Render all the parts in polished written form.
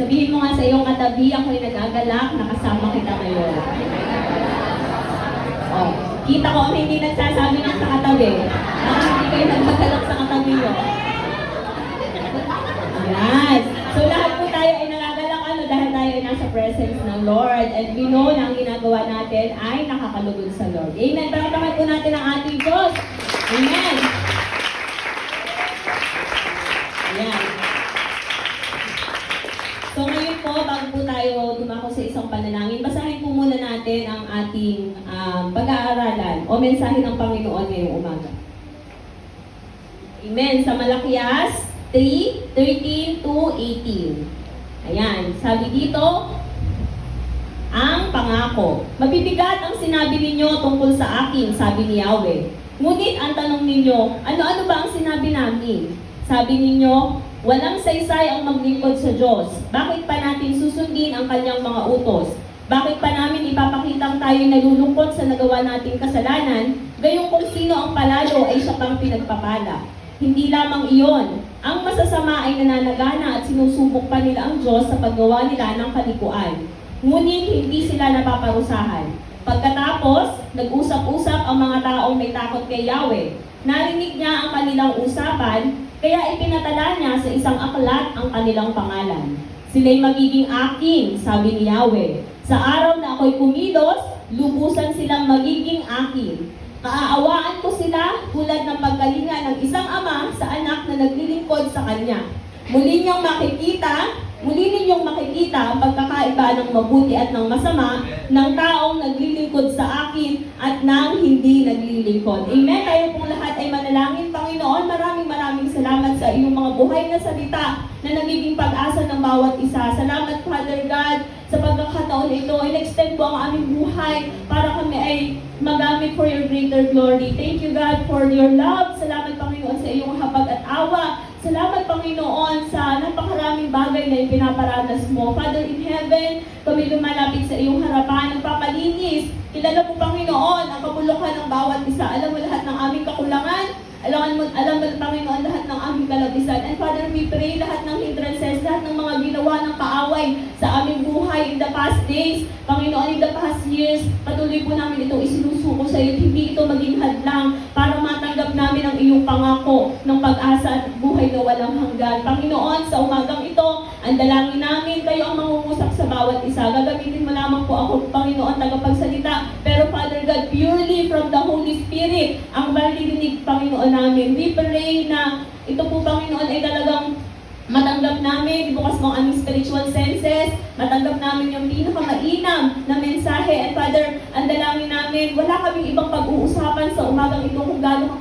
Sabihin mo nga sa iyong katabi, ako'y nagagalak, nakasama kita ngayon. Oh, kita ko ang hindi nagsasabi ng sa katabi. Hindi kayo nagsagalak sa katabi nyo. Yes. So lahat po tayo ay nagagalak dahil tayo ay nasa presence ng Lord. And we know na ang ginagawa natin ay nakakalugod sa Lord. Amen. Pakatakan po natin ang ating Diyos. Amen. Ayan. So ngayon po, bago po tayo tumako sa isang panalangin, basahin po muna natin ang ating pag-aaralan o mensahe ng Panginoon ngayong umaga. Amen. Sa Malakias 3:13 to 18. Ayan. Sabi dito, ang pangako. Mabibigat ang sinabi ninyo tungkol sa akin, sabi ni Yahweh. Ngunit ang tanong ninyo, ano-ano ba ang sinabi namin? Sabi ninyo, walang saysay ang maglingkod sa Diyos. Bakit pa natin susundin ang kanyang mga utos? Bakit pa namin ipapakitang tayo'y nalulungkot sa nagawa nating kasalanan, gayong kung sino ang palalo ay siya pang pinagpapala? Hindi lamang iyon. Ang masasama ay nananagana at sinusubok pa nila ang Diyos sa paggawa nila ng kalikuan. Ngunit hindi sila napaparusahan. Pagkatapos, nag-usap-usap ang mga taong may takot kay Yahweh. Narinig niya ang kanilang usapan, kaya ipinatala niya sa isang aklat ang kanilang pangalan. Sila'y magiging akin, sabi ni Yahweh. Sa araw na ako'y kumilos, lubusan silang magiging akin. Maaawaan ko sila tulad ng pagkalinga ng isang ama sa anak na naglilingkod sa kanya. Muli ninyong makikita ang pagkakaiba ng mabuti at ng masama ng taong naglilingkod sa akin at ng hindi naglilingkod. Amen. Tayo pong lahat ay manalangin. Panginoon, maraming salamat sa iyong mga buhay na salita na nagiging pag-asa ng bawat isa. Salamat, Father God, sa pagkakataon na ito. In-extend po ang aming buhay para kami ay magamit for your greater glory. Thank you, God, for your love. Salamat, Panginoon, sa iyong habag at awa. Salamat, Panginoon, sa napakaraming bagay na ipinaparanas mo. Father in heaven, kami lumalapit sa iyong harapan, nagpapalinis. Kilala mo, Panginoon, ang kabulukan ng bawat isa. Alam mo lahat ng aming kakulangan. Alam mo, Panginoon, lahat ng aming kalabisan. And Father, we pray lahat ng hindrances, lahat ng mga ginawa ng kaaway sa aming buhay in the past days. Panginoon, in the past years, patuloy po namin ito isinusuko sa iyo. Hindi ito maging hadlang para matanggap namin ang iyong pangako ng pag-asa at buhay na walang hanggan. Panginoon, sa umagang ito, ang dalangin namin, kayo ang mangungusap sa bawat isa. Gagamitin mo lamang po ako, Panginoon, tagapagsalita. Pero Father God, purely from the Holy Spirit, ang maririnig, Panginoon, namin. We pray na ito po, Panginoon, ay talagang matanggap namin, bukas mo ang aming spiritual senses, matanggap namin yung pinakamainam na mensahe. And Father, ang dalangin namin, wala kaming ibang pag-uusapan sa umagang ito kung gaano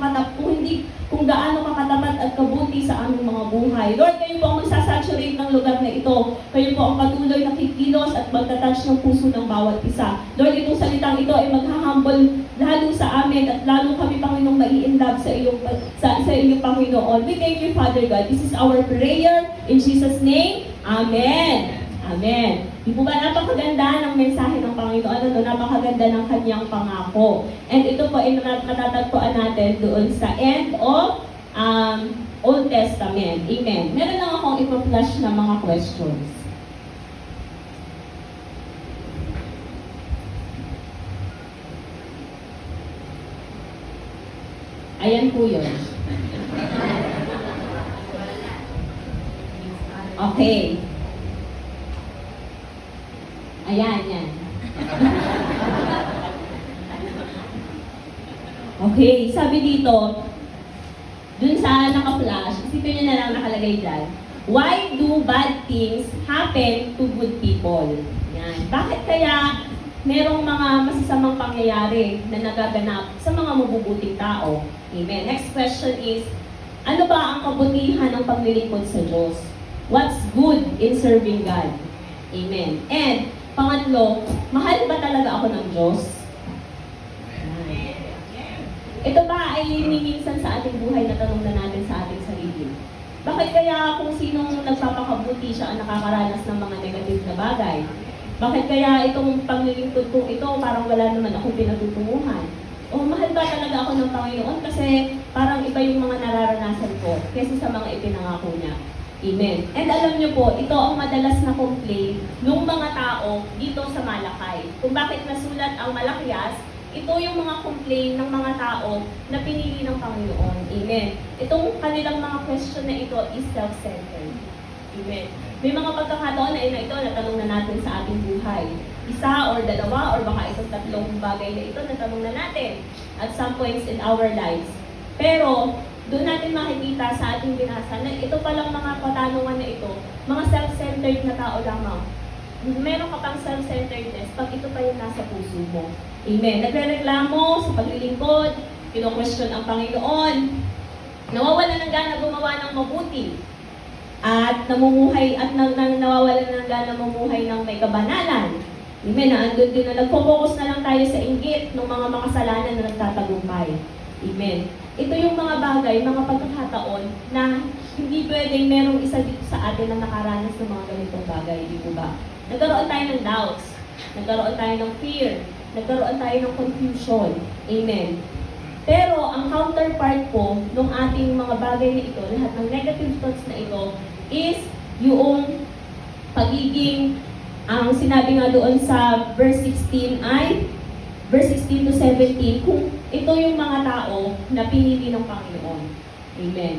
kakatapat at kabuti sa aming mga buhay. Lord, kayo po ang magsasaturate ng lugar na ito. Kayo po ang patuloy na kikilos at magtatouch ng puso ng bawat isa. Lord, itong salitang ito ay maghahumble lalo sa amin at lalo kami, Panginoong, mai-inlove sa iyong Panginoon. We thank you, Father God. This is our prayer in Jesus' name. Amen. Amen. Di po ba napakaganda ng mensahe ng Panginoon? Napakaganda ng kanyang pangako. And ito po ay matatagpuan natin doon sa end of Old Testament. Amen. Meron lang akong ipa-flash na mga questions. Ayan po yun. Okay. Ayan, yan. Okay, sabi dito, dun sa naka-flash, isipin nyo na lang nakalagay dyan, why do bad things happen to good people? Yan. Bakit kaya merong mga masasamang pangyayari na nagaganap sa mga mabubuting tao? Amen. Next question is, ano ba ang kabutihan ng paglilingkod sa Diyos? What's good in serving God? Amen. And pangatlo, mahal ba talaga ako ng Diyos? Ito ba ay minsan sa ating buhay na tanong na natin sa ating sarili? Bakit kaya kung sinong nagpapakabuti siya ang nakakaranas ng mga negative na bagay? Bakit kaya itong paglilingkod kong ito parang wala naman akong pinatutunguhan? O mahal ba talaga ako ng Panginoon kasi parang iba yung mga nararanasan ko kaysa sa mga ipinangako niya? Amen. And alam niyo po, ito ang madalas na complaint ng mga tao dito sa Malakay. Kung bakit nasulat ang Malakias, ito yung mga complaint ng mga tao na pinili ng Panginoon. Amen. Itong kanilang mga question na ito is self-centered. Amen. May mga pagkakataon na ito natanong na natin sa ating buhay. Isa or dalawa or baka itong tatlong bagay na ito natanong na natin at some points in our lives. Pero doon natin makikita sa ating binasa na ito palang mga katanungan na ito, mga self-centered na tao lamang. Meron ka pang self-centeredness pag ito pa yung nasa puso mo. Amen. Nagre-reklamo sa paglilingkod, kino-question ang Panginoon, nawawala ng gana gumawa ng mabuti, at namumuhay at nawawalan ng gana mamuhay ng may kabanalan. Amen. Naandun din na nagpo-focus na lang tayo sa inggit ng mga makasalanan na nagtatagumpay. Amen. Ito yung mga bagay, mga pagkakataon na hindi pwedeng merong isa dito sa atin na nakaranas ng mga ganitong bagay, di po ba? Nagkaroon tayo ng doubts, nagkaroon tayo ng fear, nagkaroon tayo ng confusion. Amen. Pero ang counterpart po ng ating mga bagay na ito, lahat ng negative thoughts na ito, is yung pagiging, ang sinabi nga doon sa verse 16 ay, verse 16 to 17, kung ito yung mga tao na pinili ng Panginoon. Amen.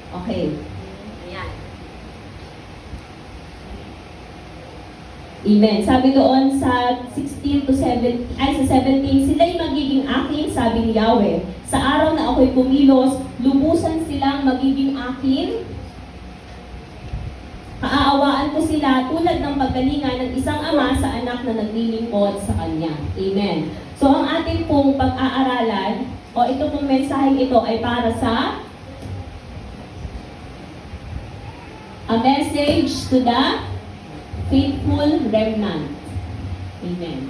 Okay. Ayan. Amen. Sabi doon sa 16 to 17, ay sa 17, sila'y magiging akin, sabi ni Yahweh. Sa araw na ako'y kumilos, lubusan silang magiging akin. Kaaawaan ko sila tulad ng pagkalinga ng isang ama sa anak na naglilingkod sa kanya. Amen. So ang ating pong pag-aaralan, o ito pong mensaheng ito ay para sa a message to the faithful remnant. Amen.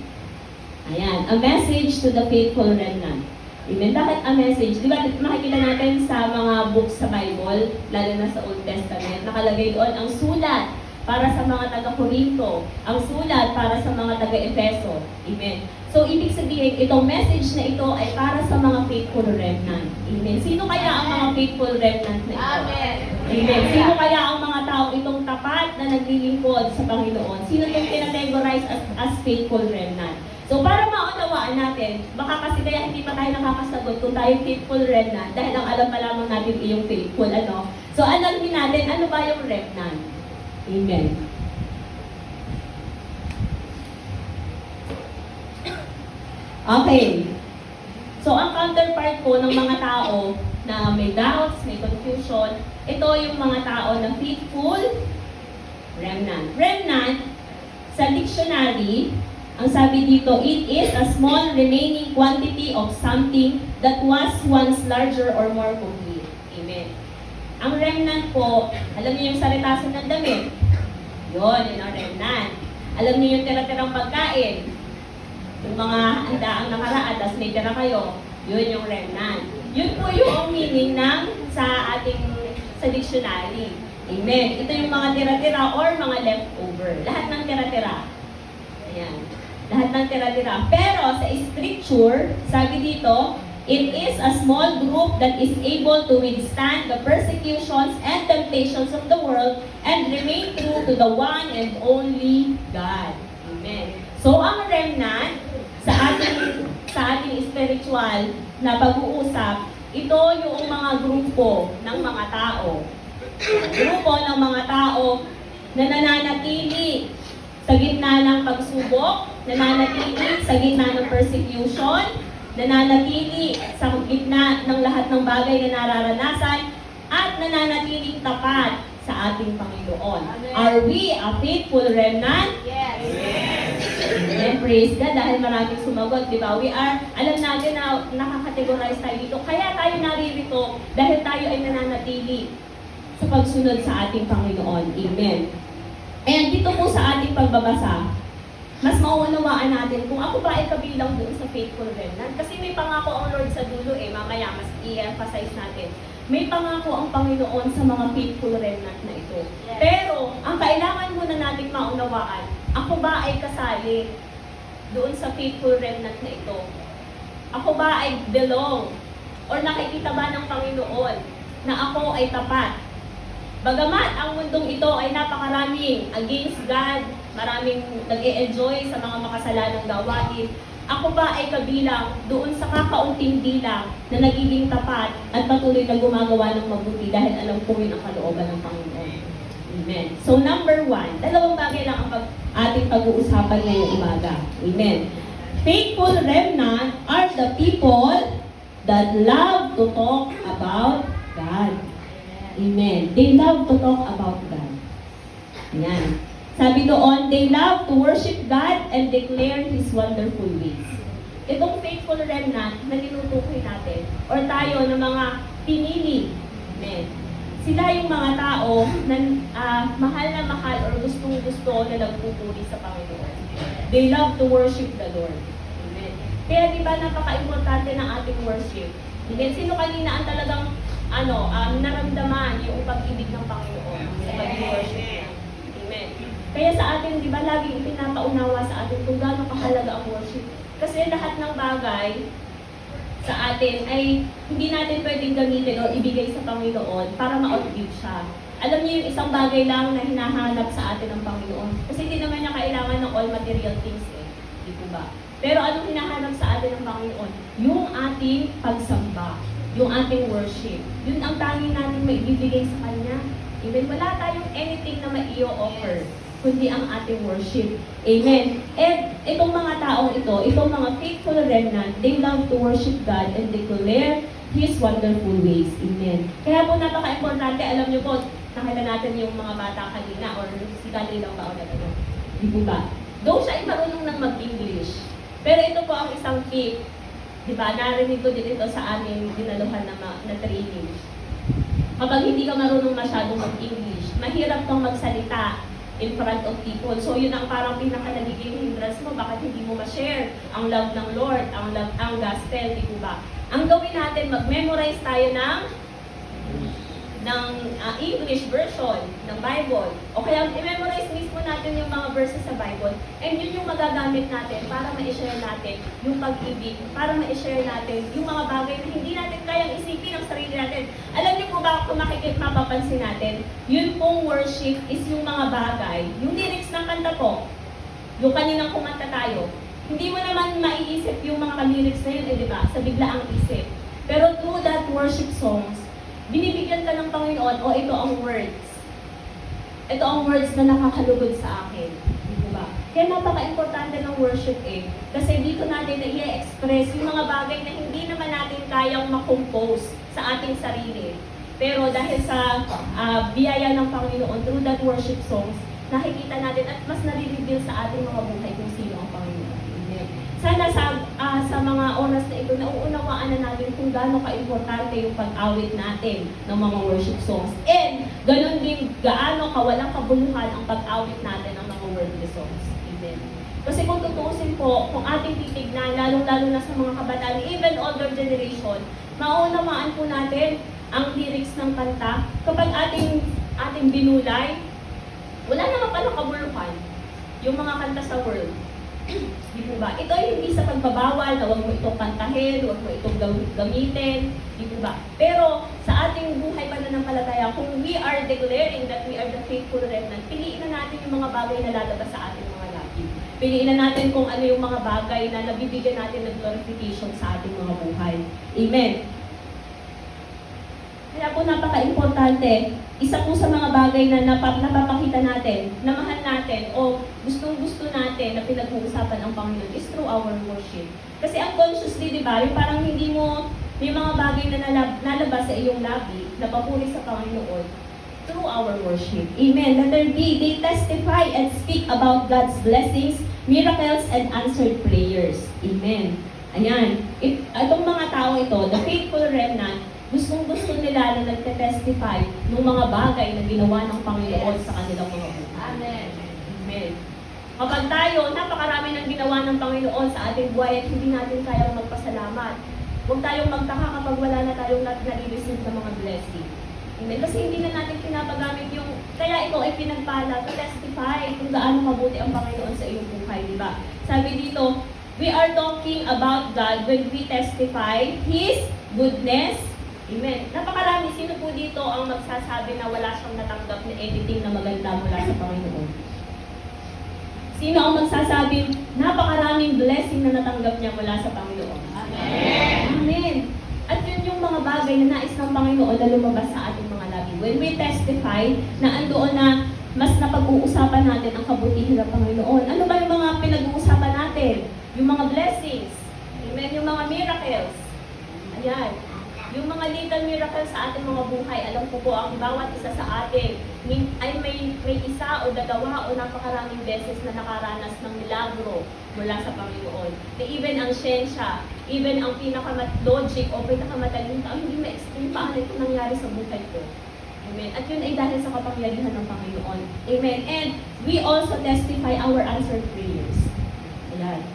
Ayan, a message to the faithful remnant. Amen. Bakit a message? Di ba makikita natin sa mga books sa Bible, lalo na sa Old Testament, nakalagay doon ang sulat para sa mga taga-Corinto, ang sulat para sa mga taga-Efeso. Amen. So, ibig sabihin, itong message na ito ay para sa mga faithful remnant. Amen. Sino kaya ang mga faithful remnant na ito? Amen. Amen. Sino kaya ang mga tao itong tapat na naglilingkod sa Panginoon? Sino itong tinategorize as faithful remnant? So, para maunawaan natin, baka kasi kaya hindi pa tayo nakakasagot kung tayo faithful remnant dahil ang alam pa lamang natin yung faithful, ano? So, alamin natin, ano ba yung remnant? Amen. Okay. So, ang counterpart po ng mga tao na may doubts, may confusion, ito yung mga tao na faithful remnant. Remnant, sa dictionary, ang sabi dito, it is a small remaining quantity of something that was once larger or more complete. Amen. Ang remnant po, alam niyo yung saritasan ng damit? Yun ang remnant. Alam niyo yung tira-tirang pagkain? Yung mga handaang nakaraan, tapos may tira kayo, yun yung remnant. Yun po yung meaning ng sa dictionary. Amen. Ito yung mga tira-tira or mga leftover. Lahat ng tira-tira. Ayan. Lahat ng tira-tira. Pero sa scripture, sabi dito, it is a small group that is able to withstand the persecutions and temptations of the world and remain true to the one and only God. Amen. So ang remnant sa ating spiritual na pag-uusap, ito yung mga grupo ng mga tao. Grupo ng mga tao na nananatili sa gitna ng pagsubok, nananatili sa gitna ng persecution, nananatili sa gitna ng lahat ng bagay na nararanasan, at nananatiling tapat sa ating Panginoon. Amen. Are we a faithful remnant? Yes. Amen. Praise God, dahil maraming sumagot, di ba? We are, alam natin na nakakategorize tayo dito. Kaya tayo naririto dahil tayo ay nananatili sa pagsunod sa ating Panginoon. Amen. And dito po sa ating pagbabasa, mas mauunawaan natin kung ako ba ay kabilang doon sa faithful remnant. Kasi may pangako ang Lord sa dulo mamaya mas i-emphasize natin. May pangako ang Panginoon sa mga faithful remnant na ito. Yes. Pero, ang kailangan muna natin maunawaan, ako ba ay kasali doon sa faithful remnant na ito? Ako ba ay belong Or nakikita ba ng Panginoon na ako ay tapat? Bagamat ang mundong ito ay napakaraming against God, maraming nag-e-enjoy sa mga makasalanang gawain, ako ba ay kabilang doon sa kakaunting bilang na nagiging tapat at patuloy na gumagawa ng mabuti dahil alam ko yun ang kalooban ng Panginoon. Amen. So number 1, dalawang bagay lang ang ating pag-uusapan ngayong umaga. Amen. Faithful remnant are the people that love to talk about God. Amen. They love to talk about God. Ayan. Sabi doon, they love to worship God and declare His wonderful ways. Itong faithful remnant na tinutukoy natin, or tayo na mga pinili, amen, sila yung mga tao na mahal or gustong-gusto na nagpupuri sa Panginoon. They love to worship the Lord. Amen. Kaya di ba napaka-importante ng ating worship? Amen. Sino kanina ang talagang naramdaman yung pag-ibig ng Panginoon sa pag-worship niya? Amen. Kaya sa atin, di ba, laging ipinapaunawa sa atin kung gaano kahalaga ang worship. Kasi lahat ng bagay sa atin ay hindi natin pwedeng gamitin o ibigay sa Panginoon para ma-outgive siya. Alam niyo yung isang bagay lang na hinahanap sa atin ng Panginoon. Kasi hindi naman niya kailangan ng all material things eh. Di po ba? Pero anong hinahanap sa atin ng Panginoon? Yung ating pagsamba. Yung ating worship. Yun ang tanging natin maibibigay sa Kanya. Amen. Wala tayong anything na mai-offer, kundi ang ating worship. Amen. And itong mga taong ito, itong mga faithful remnant, they love to worship God and declare His wonderful ways. Amen. Kaya po napaka-importante, alam niyo po, nakita natin yung mga bata kanina, or si Kalilang ba o na gano'n. Di po ba? Though siya ay marunong ng mag-English. Pero ito po ang isang tip. Di ba? Narinig ko din ito sa aming dinaluhan na training. Kapag hindi ka marunong masyadong mag-English, mahirap kang magsalita in front of people. So yun ang parang pinaka-nagiging hindrance mo, bakit hindi mo ma-share ang love ng Lord, ang gospel, di ba? Ang gawin natin, mag-memorize tayo ng English version ng Bible. O kaya i-memorize mismo natin yung mga verses sa Bible. And yun yung magagamit natin para ma-share natin yung pag-ibig, para ma-share natin yung mga bagay na hindi natin kayang isipin ang sarili natin. Alam niyo po ba kung mapapansin natin, yun pong worship is yung mga bagay, yung lyrics ng kanta po, yung kaninang kumanta tayo. Hindi mo naman maiisip yung mga lyrics na yun, di ba? Sa biglaang isip. Pero through that worship songs, binibigyan ka ng Panginoon, o ito ang words. Ito ang words na nakakalugod sa akin. Diba? Kaya napaka-importante ng worship eh. Kasi dito natin na i-express yung mga bagay na hindi naman natin kayang makompose sa ating sarili. Pero dahil sa biyaya ng Panginoon, through that worship songs, nakikita natin at mas nare-reveal sa ating mga buhay kung sino ang Panginoon. Sana sa mga oras na ito, nauunawaan na natin kung gaano ka-importante yung pag-awit natin ng mga worship songs. And, ganun din, gaano kawalang kabuluhan ang pag-awit natin ng mga worldly songs. Amen. Kasi kung tutuusin po, kung ating titignan, lalong-lalo na sa mga kabataan, even older generation, maunawaan po natin ang lyrics ng kanta. Kapag ating binulay, wala naman palang kabuluhan yung mga kanta sa world. Di po ba? Ito ay hindi sa pagbabawal na huwag mo itong kantahin, huwag mo itong gamitin, di po ba? Pero sa ating buhay pananampalataya, kung we are declaring that we are the faithful remnant, piliin na natin yung mga bagay na lalabas sa ating mga labi. Piliin na natin kung ano yung mga bagay na nabibigyan natin ng glorification sa ating mga buhay. Amen. Kaya po napaka-importante, isa po sa mga bagay na napapakita natin, na mahal natin, o gustong-gusto natin na pinag-uusapan ang Panginoon is through our worship. Kasi unconsciously, di ba, yung parang hindi mo, may mga bagay na nalabas sa iyong labi, na papuri sa Panginoon, through our worship. Amen. Letter B, they testify and speak about God's blessings, miracles, and answered prayers. Amen. Ayan. Itong mga tao ito, the faithful remnant, gustong-gusto nila na nagte-testify ng mga bagay na ginawa ng Panginoon sa kanilang mga buhay. Amen. Amen. Kapag tayo, napakarami ng ginawa ng Panginoon sa ating buhay at hindi natin kayang magpasalamat. Huwag tayong magtaka kapag wala na tayong nare-receive ng mga blessing. Amen. Kasi hindi na natin pinapagamit yung, kaya ikaw ay pinagpala to testify kung gaano mabuti ang Panginoon sa iyong buhay, di ba? Sabi dito, we are talking about God when we testify His goodness. Amen. Napakarami. Sino po dito ang magsasabi na wala siyang natanggap na anything na maganda mula sa Panginoon? Sino ang magsasabing napakaraming blessing na natanggap niya mula sa Panginoon? Amen. Amen. At yun yung mga bagay na nais ng Panginoon na lumabas sa ating mga labi. When we testify na andoon na mas napag-uusapan natin ang kabutihan ng Panginoon. Ano ba yung mga pinag-uusapan natin? Yung mga blessings. Amen. Yung mga miracles. Ayan. Yung mga little miracles sa ating mga buhay, alam ko po ang bawat isa sa atin ay may isa o dalawa o napakaraming beses na nakaranas ng milagro mula sa Panginoon. Na even ang siyensya, even ang pinaka-logic o pinaka-mataling tao, hindi ma-explain paano ito nangyari sa buhay ko. Amen. At yun ay dahil sa kapangyarihan ng Panginoon. Amen. And we also testify our answered prayers. Ayan.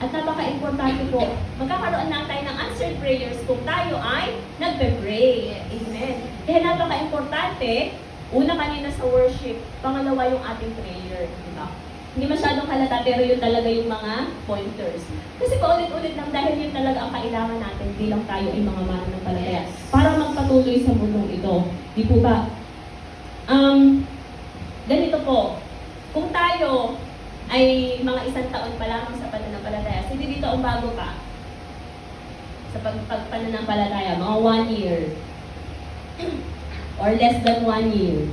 At napaka-importante po, magkakaroon lang tayo ng answered prayers kung tayo ay nagpe-pray. Amen. Kaya napaka-importante, una kanina sa worship, pangalawa yung ating prayer. Diba? Hindi masyadong halata, pero yun talaga yung mga pointers. Kasi paulit-ulit lang dahil yun talaga ang kailangan natin bilang tayo ay mga mananampalataya para magpatuloy sa mundong ito. Di po ba? Ganito po, kung tayo ay mga 1 taon pa lamang sa pananampalataya. Sino dito ang bago pa? Sa pagpananampalataya, mga 1 year. Or less than 1 year.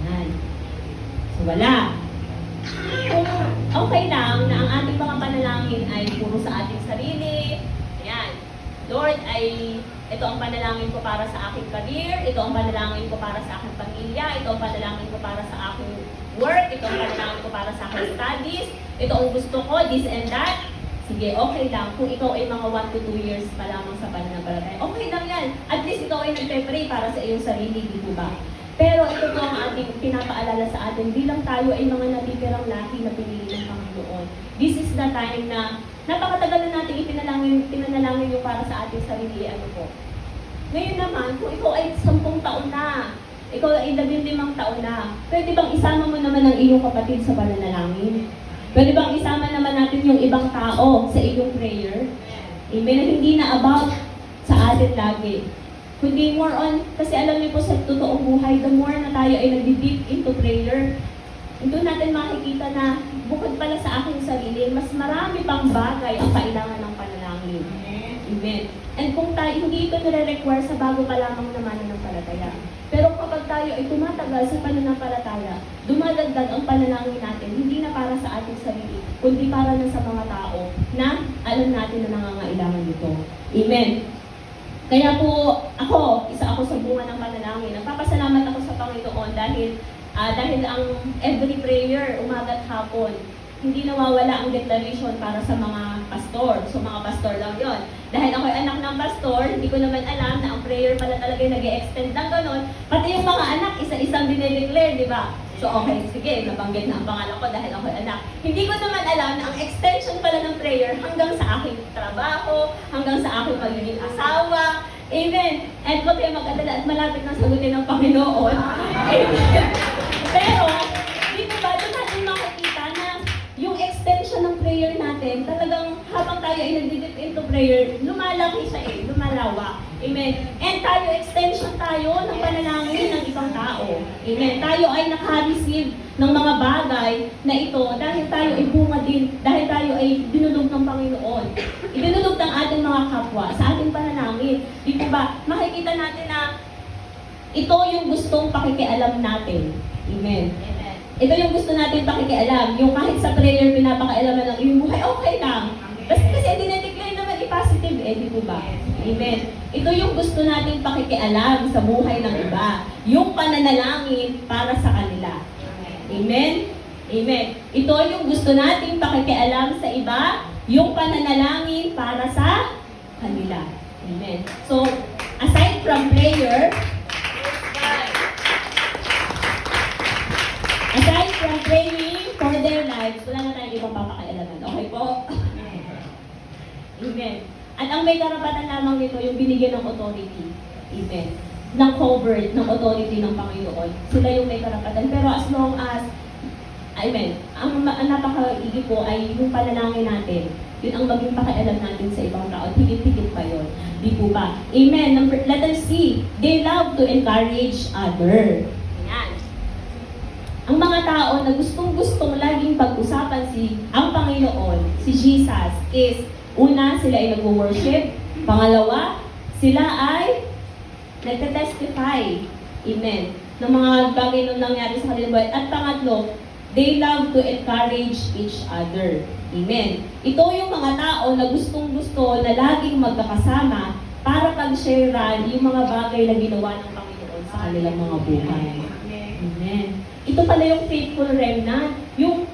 Yan. So, wala. Kung okay lang na ang ating mga panalangin ay puro sa ating sarili, ayan. Lord, ito ang panalangin ko para sa aking career, ito ang panalangin ko para sa aking pamilya, ito ang panalangin ko para sa aking work, ito ang panalangin ko para sa aking studies, ito ang gusto ko, this and that. Sige, okay lang. Kung ikaw ay mga 1 to 2 years pa lamang sa pananampalataya, okay lang yan. At least ikaw ay nagpe-pray para sa iyong sarili, di po ba? Pero ito po ang ating pinapaalala sa atin bilang tayo ay mga natitirang lahi na pinili ng Panginoon. This is the time na napakatagal na natin pinanalangin yung para sa ating sarili. Ano po? Ngayon naman, kung ikaw ay 10 taon na, ikaw ay 15 taon na, pwede bang isama mo naman ang iyong kapatid sa pananalangin? Pwede bang isama naman natin yung ibang tao sa iyong prayer? Amen. Na hindi na about sa atin lagi. Kundi more on, kasi alam niyo po sa totoong buhay, the more na tayo ay nag-deep into prayer, doon natin makikita na bukod pala sa aking sarili, mas marami pang bagay ang kailangan ng panalangin. Amen. And kung tayo, hindi ito nire-require sa bago pa lamang naman ng palataya. Pero kapag tayo ay tumatagal sa pananampalataya, dumadagdag ang panalangin natin, hindi na para sa ating sarili, kundi para na sa mga tao na alam natin na nangangailangan nito. Amen. Kaya po, isa ako sa bunga ng panalangin. Nagpapasalamat ako sa Panginoon dahil ang every prayer, umaga at hapon, hindi nawawala ang declaration para sa mga pastor. So mga pastor lang yon. Dahil ako ay anak ng pastor, hindi ko naman alam na ang prayer pala talaga nag-e-extend ng ganon. Pati yung mga anak, isa-isang dinedeclare, di ba? So okay, sige, nabanggit na ang pangalan ko dahil ako ay anak. Hindi ko naman alam na ang extension pala ng prayer hanggang sa aking trabaho, hanggang sa aking magiging asawa. Amen. And huwag kayo mag-alala at malapit ng sagutin ng Panginoon. Amen. Pero, dito ba, doon natin makikita na yung extension ng prayer natin, talagang habang tayo ay nag-deep into prayer, lumalaki siya lumalawak. Amen. And tayo, extension tayo ng panalangin ng ibang tao. Amen. Tayo ay naka-receive ng mga bagay na ito dahil tayo ay bunga din, dahil tayo ay dinudog ng Panginoon. Idinudog ng ating mga kapwa sa ating panalangin. Di po ba, makikita natin na ito yung gustong pakikialam natin. Amen. Amen. Ito yung gusto natin pakikialam. Yung kahit sa prayer, pinapakailaman ng iyong buhay, okay lang. Basta kasi dinedeclare naman i-positive, di po ba? Amen. Ito yung gusto natin pakikialam sa buhay ng iba. Yung pananalangin para sa kanila. Amen? Amen. Ito yung gusto natin pakikialam sa iba, yung pananalangin para sa kanila. Amen. So, aside from prayer, aside from praying for their lives, wala na tayong ibang papakailaman. Okay po? Amen. At ang may karapatan lamang nito, yung binigyan ng authority. Amen. Ng covered, ng authority ng Panginoon. Sila yung may karapatan. Pero as long as Amen. Ang napakaigi po ay yung panalangin natin. Yun ang maging pakialam natin sa ibang tao. Higit-higit pa yun. Di po ba? Amen. Letter C. They love to encourage other. Ayan. Ang mga tao na gustong-gustong laging pag-usapan ang Panginoon, si Jesus, is una, sila ay nag-worship. Pangalawa, sila ay nagte-testify. Amen. Ng mga bagay nung nangyari sa kanilang buhay. At pangatlo, they love to encourage each other. Amen. Ito yung mga tao na gustong-gusto na laging magkakasama para pag-sharean yung mga bagay na ginawa ng Panginoon sa kanilang mga buhay. Amen. Ito pala yung faithful remnant. Yung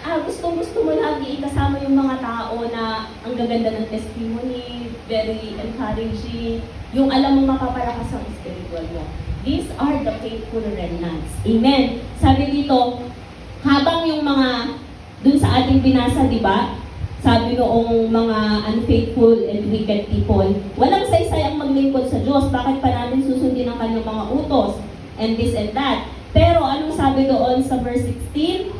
gustong-gusto mo lagi ikasama yung mga tao na ang gaganda ng testimony, very encouraging, yung alam mo mapapalakas ang spiritual mo. These are the faithful remnants. Amen. Sabi dito, habang yung mga dun sa ating binasa, di ba? Sabi noong mga unfaithful and wicked people, walang saysay ang maglingkod sa Diyos. Bakit pa natin susundin ang kanyang mga utos? And this and that. Pero anong sabi doon sa verse 16?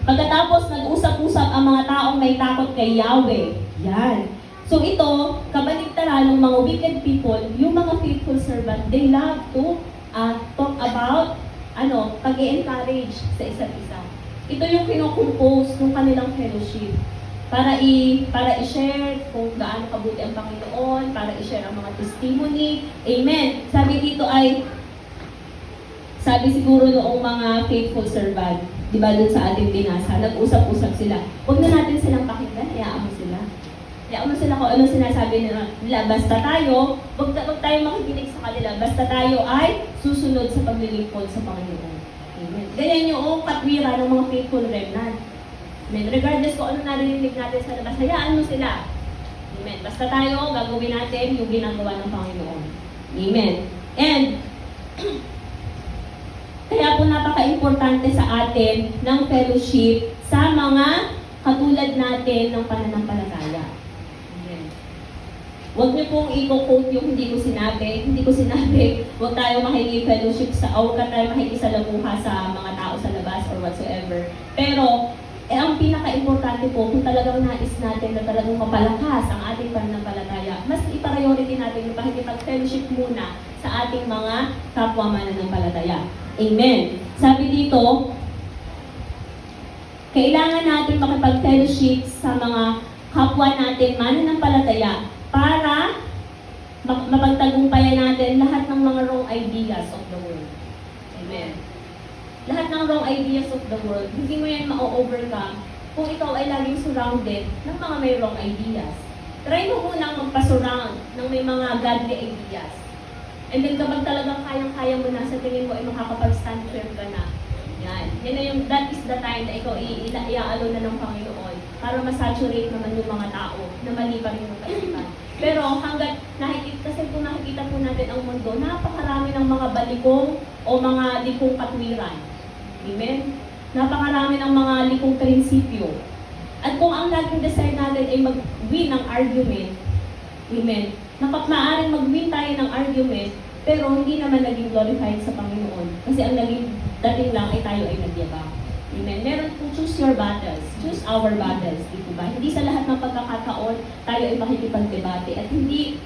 Pagkatapos nag-usap-usap ang mga taong may takot kay Yahweh. Yan. So ito, kabaligtaran ng mga wicked people, yung mga faithful servant, they love to talk about pag-i-encourage sa isa't isa. Ito yung kinocompose ng kanilang fellowship para i-share kung gaano kabuti ang Panginoon, para i-share ang mga testimony. Amen. Sabi siguro noong mga faithful servant, di ba dun sa ating binasa, nag-usap-usap sila. Huwag na natin silang pakinggan, hayaan mo sila. Hayaan mo sila kung ano sinasabi nila. Basta tayo, huwag tayo makikinig sa kanila. Basta tayo ay susunod sa paglilingkod sa Panginoon. Amen. Ganyan yung katwiran ng mga faithful remnant. Amen. Regardless kung ano narinig natin sa labas, hayaan mo sila. Amen. Basta tayo, gagawin natin yung ginagawa ng Panginoon. Amen. And, kaya po napaka-importante sa atin ng fellowship sa mga katulad natin ng pananampalataya. Amen. Huwag niyo pong i-quote yung hindi ko sinabi. Huwag tayo makikipag-fellowship huwag tayo makikisalamuha sa mga tao sa labas or whatsoever. Pero, ang pinaka-importante po, kung talagang nais natin na talagang mapalakas ang ating pananampalataya, mas i-priority natin yung pakikipag-fellowship muna sa ating mga kapwa mananampalataya. Amen. Sabi dito, kailangan natin makipag-fellowship sa mga kapwa natin mananampalataya para mapagtagumpayan natin lahat ng mga wrong ideas of the world. Amen. Lahat ng wrong ideas of the world, hindi mo yan ma-overcome kung ikaw ay laging surrounded ng mga may wrong ideas. Try mo munang magpa-surround ng may mga godly ideas. And then kapag talagang kayang-kaya mo na, sa tingin mo ay makakapag-stand firm ka na. Yan. That is the time na ikaw iaalo na ng Panginoon para masaturate naman yung mga tao na mali pa rin yung kaisipan. Pero hanggat kasi kung nakikita po natin ang mundo, napakarami ng mga balikong o mga likong katwiran. Amen? Napakarami ng mga likong prinsipyo. At kung ang laging desire natin ay mag-win ng argument, amen, maaaring mag-win tayo ng argument, pero hindi naman naging glorified sa Panginoon. Kasi ang naging dating lang ay tayo ay nagyabang. Amen. Meron po, choose your battles. Choose our battles. Di ba? Hindi sa lahat ng pagkakataon tayo ay makikipagdebate. At hindi,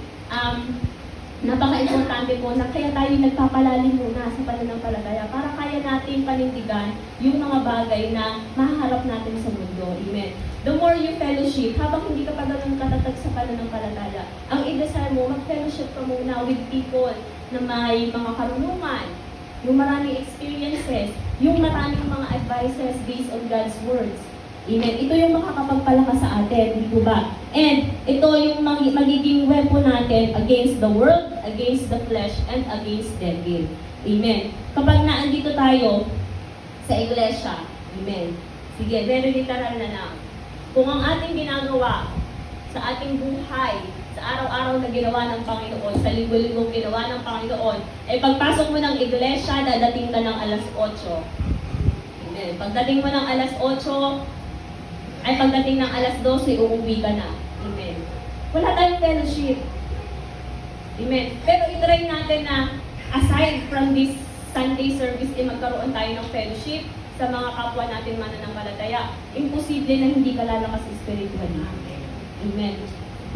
napaka-importante po na kaya tayo nagpapalalim muna sa pananampalataya para kaya natin panindigan yung mga bagay na mahaharap natin sa mundo. Amen. The more you fellowship, habang hindi ka pa ganun katatag sa pananampalataya, ang i-desire mo, mag-fellowship ka muna with people na may mga karunungan, yung maraming experiences, yung maraming mga advices based on God's words. Amen. Ito yung makakapagpalakas sa atin, di po ba? And ito yung magiging weapon natin against the world, against the flesh, and against devil. Amen. Kapag naandito tayo sa iglesia, amen. Sige, very literal na lang. Kung ang ating ginagawa sa ating buhay, sa araw-araw na ginawa ng Panginoon, sa linggo-linggong ginawa ng Panginoon, ay pagpasok mo ng iglesia, dadating ka ng alas 8. Amen. Pagdating mo ng alas 8, ay pagdating ng alas 12, uuwi ka na. Amen. Wala tayong fellowship. Amen. Pero itry natin na aside from this Sunday service, magkaroon tayo ng fellowship sa mga kapwa natin mananampalataya. Imposible na hindi ka lalakas spiritually. Amen.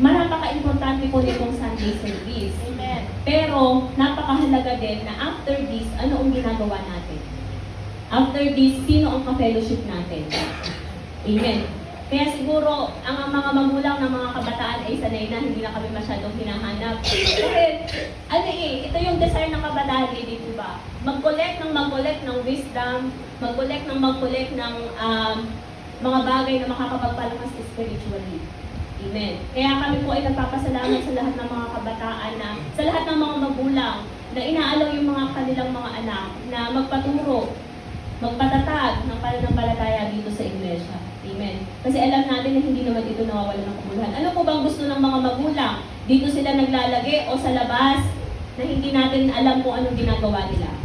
Napaka-importante po nitong Sunday service. Amen. Pero, napakahalaga din na after this, ano ang ginagawa natin? After this, sino ang ka-fellowship natin? Amen. Kaya siguro, ang mga magulang ng mga kabataan ay sanay na, hindi na kami masyadong hinahanap. Kasi, ito yung desire ng kabataan, di po ba? Mag-collect ng wisdom, mag-collect ng mga bagay na makakapagpalakas spiritually. Amen. Kaya kami po ay nagpapasalamat sa lahat ng mga kabataan sa lahat ng mga magulang na inaalaw yung mga kanilang mga anak na magpaturo, magpatatag ng pananampalataya dito sa iglesia. Amen. Kasi alam natin na hindi naman ito nawawala ng kabuluhan. Ano po bang gusto ng mga magulang? Dito sila naglalagay o sa labas na hindi natin alam kung anong ginagawa nila?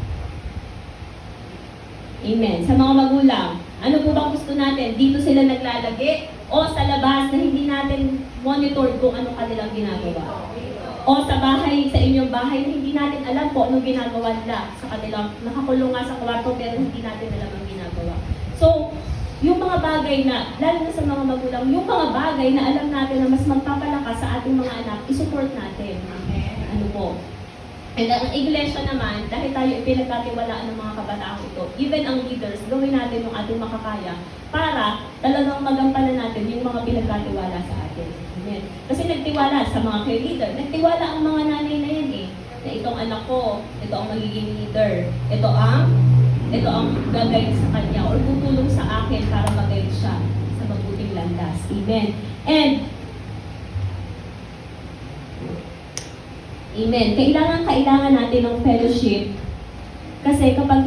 Amen. Sa mga magulang, ano po bang gusto natin? Dito sila naglalagay o sa labas na hindi natin monitor kung anong kanilang ginagawa? O sa bahay, sa inyong bahay, hindi natin alam kung anong ginagawa nila sa kanilang nakakulong nga sa kwarto pero hindi natin alam ang ginagawa. So, yung mga bagay na, lalo na sa mga magulang, yung mga bagay na alam natin na mas magpapalakas sa ating mga anak, isupport natin. Ano po? And ang iglesia naman, dahil tayo pinagkatiwalaan ng mga kabataang ito, even ang leaders, gawin natin yung ating makakaya para talagang magampanan natin yung mga pinagkatiwala sa atin. Amen. Kasi nagtiwala sa mga care leader, nagtiwala ang mga nanay na yan na itong anak ko, ito ang magiging leader, ito ang gagayad sa kanya or tutulong sa akin para mag-guide siya sa mabuting landas. Amen. Amen. Kailangan natin ng fellowship kasi kapag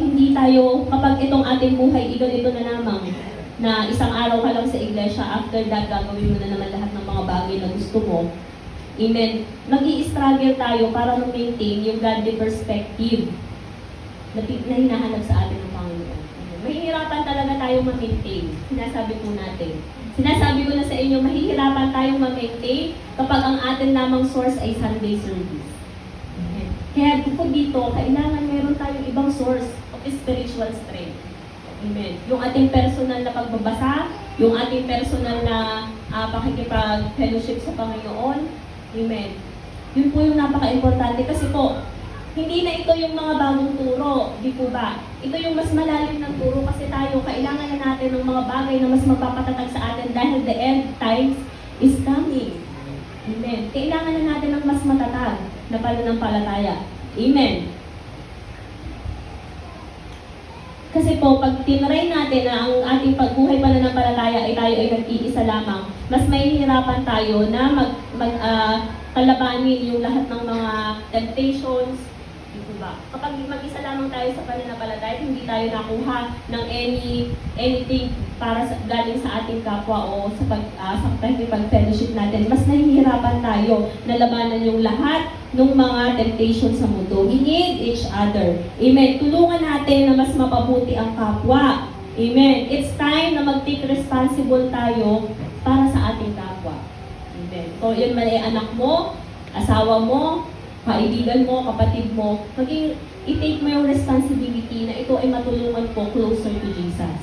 itong ating buhay, ganito na lamang, na isang araw ka lang sa iglesia, after that, gagawin mo na naman lahat ng mga bagay na gusto mo. Amen. Mag-i-struggle tayo para ma-maintain yung godly perspective na hinahanap sa atin ng Panginoon. Mahihirapan talaga tayong ma-maintain. Sinasabi po natin. Sinasabi ko na sa inyo, mahihirapan tayong ma-maintain kapag ang atin lamang source ay Sunday service. Kaya bukod dito, kailangan meron tayong ibang source of spiritual strength. Amen. Yung ating personal na pagbabasa, yung ating personal na pakikipag-fellowship sa Panginoon. Amen. Yun po yung napaka-importante kasi po, hindi na ito yung mga bagong turo, di po ba? Ito yung mas malalim ng turo kasi tayo, kailangan na natin ng mga bagay na mas magpapatatag sa atin dahil the end times is coming. Amen. Kailangan na natin ng mas matatag na pananampalataya. Amen. Kasi po, pag tinry natin na ang ating pagbuhay pananampalataya ay tayo ay nag-iisa lamang, mas mahihirapan tayo na kalabanin yung lahat ng mga temptations. Diba? Kapag mag-isa lamang tayo sa pananampalataya, hindi tayo nakuha ng anything para galing sa ating kapwa o sa pag-fellowship natin. Mas nahihirapan tayo na labanan yung lahat ng mga temptations sa mundo. We need each other. Amen. Tulungan natin na mas mapabuti ang kapwa. Amen. It's time na mag-take responsible tayo para sa ating kapwa. Amen. So, yun man ay anak mo, asawa mo, kaibigan mo, kapatid mo, i-take mo yung responsibility na ito ay matulungan po closer to Jesus.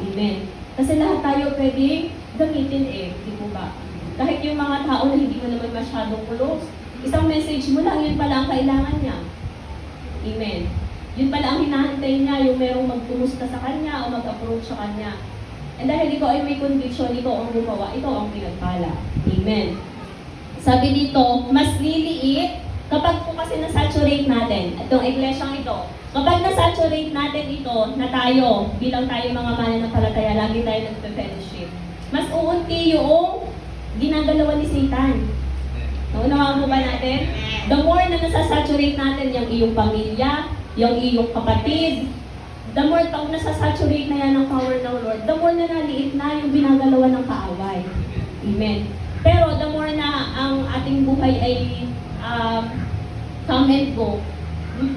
Amen. Kasi lahat tayo pwedeng gamitin di po ba? Kahit yung mga tao na hindi mo naman masyadong close, isang message mo lang, yun pala ang kailangan niya. Amen. Yun pala ang hinahantay niya, yung merong magtumusta sa kanya o mag-approach sa kanya. And dahil ikaw ay may conviction, ikaw ang gumawa, ito ang pinagpala. Amen. Sabi dito, mas liliit kapag po kasi na-saturate natin, itong iglesyang ito, kapag na-saturate natin ito, na tayo, bilang tayo mga mananampalataya, lagi tayo nagpe-fellowship, mas uunti yung ginagalawan ni Satan. Naunawaan mo ba natin? The more na nasa-saturate natin yung iyong pamilya, yung iyong kapatid, the more pag nasa-saturate na yan ng power ng Lord, the more na naliit na yung ginagalawan ng kaaway. Amen. Pero the more na ang ating buhay ay come and go,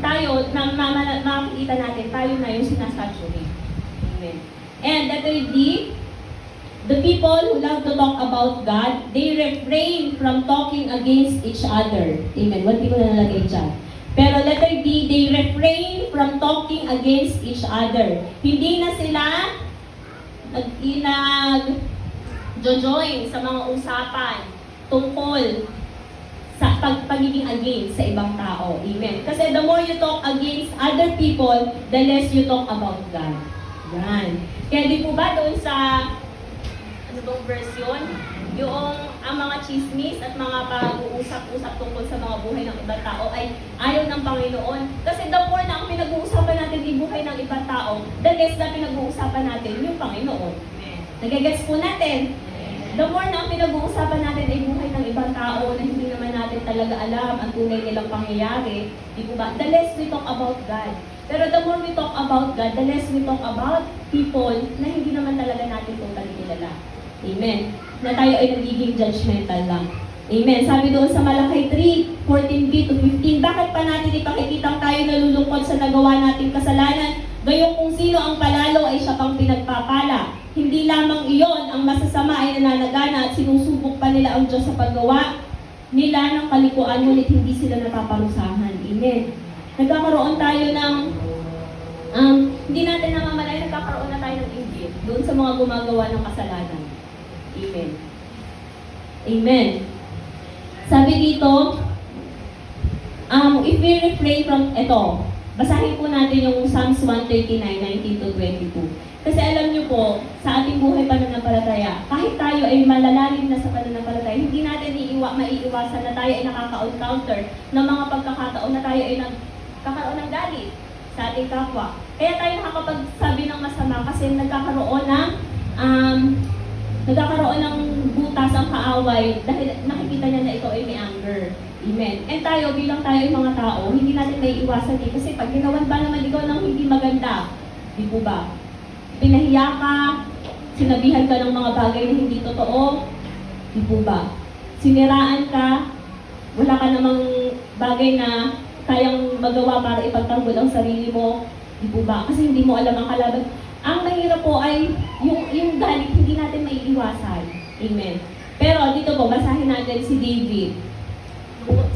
tayo, makikita natin, tayo na yung sinasaturate. Amen. And that will be, the people who love to talk about God, they refrain from talking against each other. Amen. Hindi ko na nalagay dyan. Pero letter D, they refrain from talking talking against each other. Hindi na sila nag-join sa mga usapan tungkol sa pagiging against sa ibang tao. Amen. Kasi the more you talk against other people, the less you talk about God. Yan. Kaya di po ba doon sa, ano bang version? Yung ang mga chismis at mga pag-uusap-usap tungkol sa mga buhay ng ibang tao ay ayaw ng Panginoon. Kasi the more na ang pinag-uusapan natin yung buhay ng ibang tao, the less na pinag-uusapan natin yung Panginoon. Nagagets po natin? The more na ang pinag-uusapan natin ay buhay ng ibang tao na hindi naman natin talaga alam ang tunay nilang pangyayari, di po ba? The less we talk about God. Pero the more we talk about God, the less we talk about people na hindi naman talaga natin totally kilala. Amen. Na tayo ay nagiging judgmental lang. Amen. Sabi doon sa Malakay 3, 14b to 15, bakit pa natin ipakikitang tayo nalulungkot sa nagawa nating kasalanan? Gayong kung sino ang palalo ay siya pang pinagpapala. Hindi lamang iyon ang masasama ay nananagana at sinusubok pa nila ang Diyos sa paggawa nila ng kalikuan, ngunit hindi sila napaparusahan. Amen. Nagkakaroon tayo ng, hindi natin namamalay, nagkakaroon na tayo ng inggit doon sa mga gumagawa ng kasalanan. Amen. Amen. Sabi dito, if we refrain from, basahin po natin yung Psalms 139, 19 to 22. Kasi alam niyo po, sa ating buhay pananampalataya, kahit tayo ay malalalim na sa pananampalataya, hindi natin maiiwasan na tayo ay nakaka-encounter ng mga pagkakataon na tayo ay nagkakaroon ng galit sa ating kapwa. Kaya tayo nakakapagsabi ng masama kasi nagkakaroon ng butas ang kaaway dahil nakikita niya na ito ay may anger. Amen. And tayo, bilang tayo ay mga tao, hindi natin may iwasan kasi pag ginawan ba naman ikaw ng hindi maganda, di po ba? Pinahiya ka, sinabihan ka ng mga bagay na hindi totoo, di po ba? Siniraan ka, wala ka namang bagay na kayang magawa para ipagtanggol ang sarili mo, di po ba? Kasi hindi mo alam ang kalaban. Ang mahirap po ay yung galit, hindi natin maiiwasan. Amen. Pero dito po, basahin natin si David.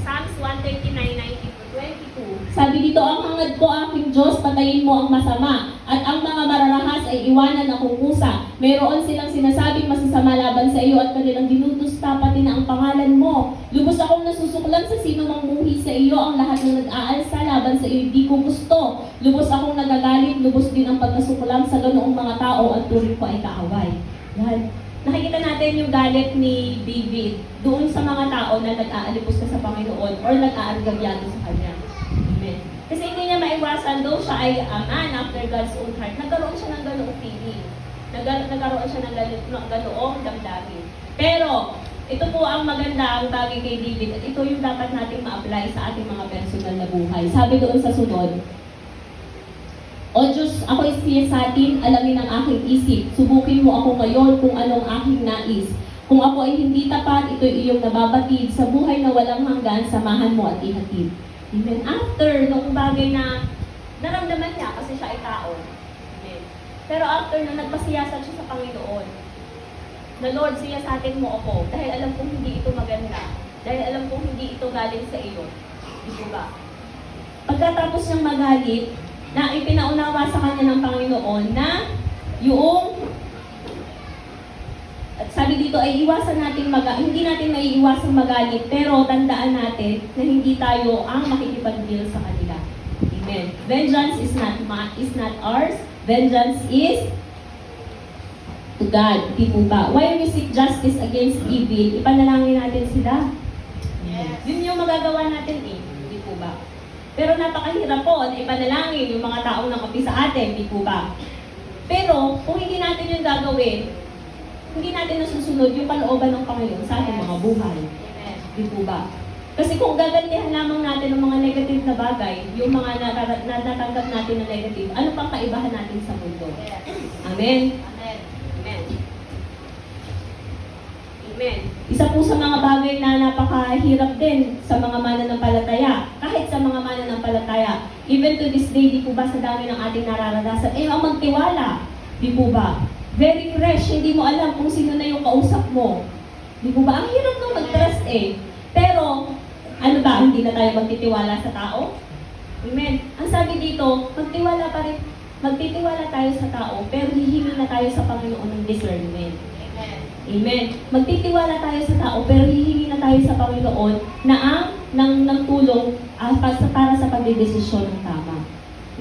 Psalms 139, 19 to 22. Sabi dito, ang hangad ko aking Diyos, patayin mo ang masama, at ang mga mararahas ay iwanan akong kusa. Mayroon silang sinasabing masasama laban sa iyo at kanilang dinudusta pati na ang pangalan mo. Lubos akong nasusuklan sa sino mang muhi sa iyo, ang lahat ng nag-aalsa laban sa iyo, di ko gusto. Lubos akong nagagalit, lubos din ang pagkasuklam sa ganoong mga tao at turing ko ay kaaway. Yan. Nakikita natin yung galit ni David doon sa mga tao na nag-aalipos sa Panginoon or nag-aargabyado sa Kanya. Amen. Kasi hindi niya maiwasan, though siya ay a man after God's own heart, nagkaroon siya ng ganoong feeling. Nagkaroon siya ng ganoong damdamin. Pero, ito po ang maganda ang bagay kay David at ito yung dapat nating ma-apply sa ating mga personal na buhay. Sabi doon sa sunod, O Diyos, ako'y siya sa atin, alamin ang aking isip. Subukin mo ako ngayon kung anong aking nais. Kung ako ay hindi tapat, ito'y iyong nababatid. Sa buhay na walang hanggan, samahan mo at ihatid. Amen. After nung bagay na naramdaman niya, kasi siya ay tao. Amen. Pero after na nagpasiyasat siya sa Panginoon, na Lord, siyasatin mo ako, dahil alam kong hindi ito maganda. Dahil alam kong hindi ito galing sa iyo. Di ba? Pagkatapos niyang magalit, na ipinaunawa sa kanya ng Panginoon na yung at sabi dito ay iwasan natin hindi natin maiiwasang magalit, pero tandaan natin na hindi tayo ang makikipag-deal sa kanila. Amen. Vengeance is not ours. Vengeance is to God. Di po ba? Why we seek justice against evil? Ipanalangin natin sila. Yes. Yun yung magagawa natin Di po ba? Pero napakahirap po na ipanalangin yung mga taong nakapi sa atin, di po ba? Pero kung hindi natin yung gagawin, hindi natin nasusunod yung kalooban ng Panginoon sa ating mga buhay. Di po ba? Kasi kung gagantihan lamang natin ng mga negative na bagay, yung mga natanggap natin na negative, ano pang kaibahan natin sa mundo? Amen? Amen. Amen. Amen. Isa po sa mga bagay na napakahirap din sa mga mananampalataya, kahit sa mga mananampalataya, even to this day, di po ba sa dami ng ating nararanasan, ang magtiwala, di po ba? Very fresh, hindi mo alam kung sino na yung kausap mo. Di po ba? Ang hirap nung mag-trust Pero, ano ba, hindi na tayo magtitiwala sa tao? Amen. Ang sabi dito, magtitiwala tayo sa tao, pero hihingi na tayo sa Panginoon ng discernment. Amen. Magtitiwala tayo sa tao, pero hihingi na tayo sa Panginoon na ng tulong para sa pagdedesisyon ng tama.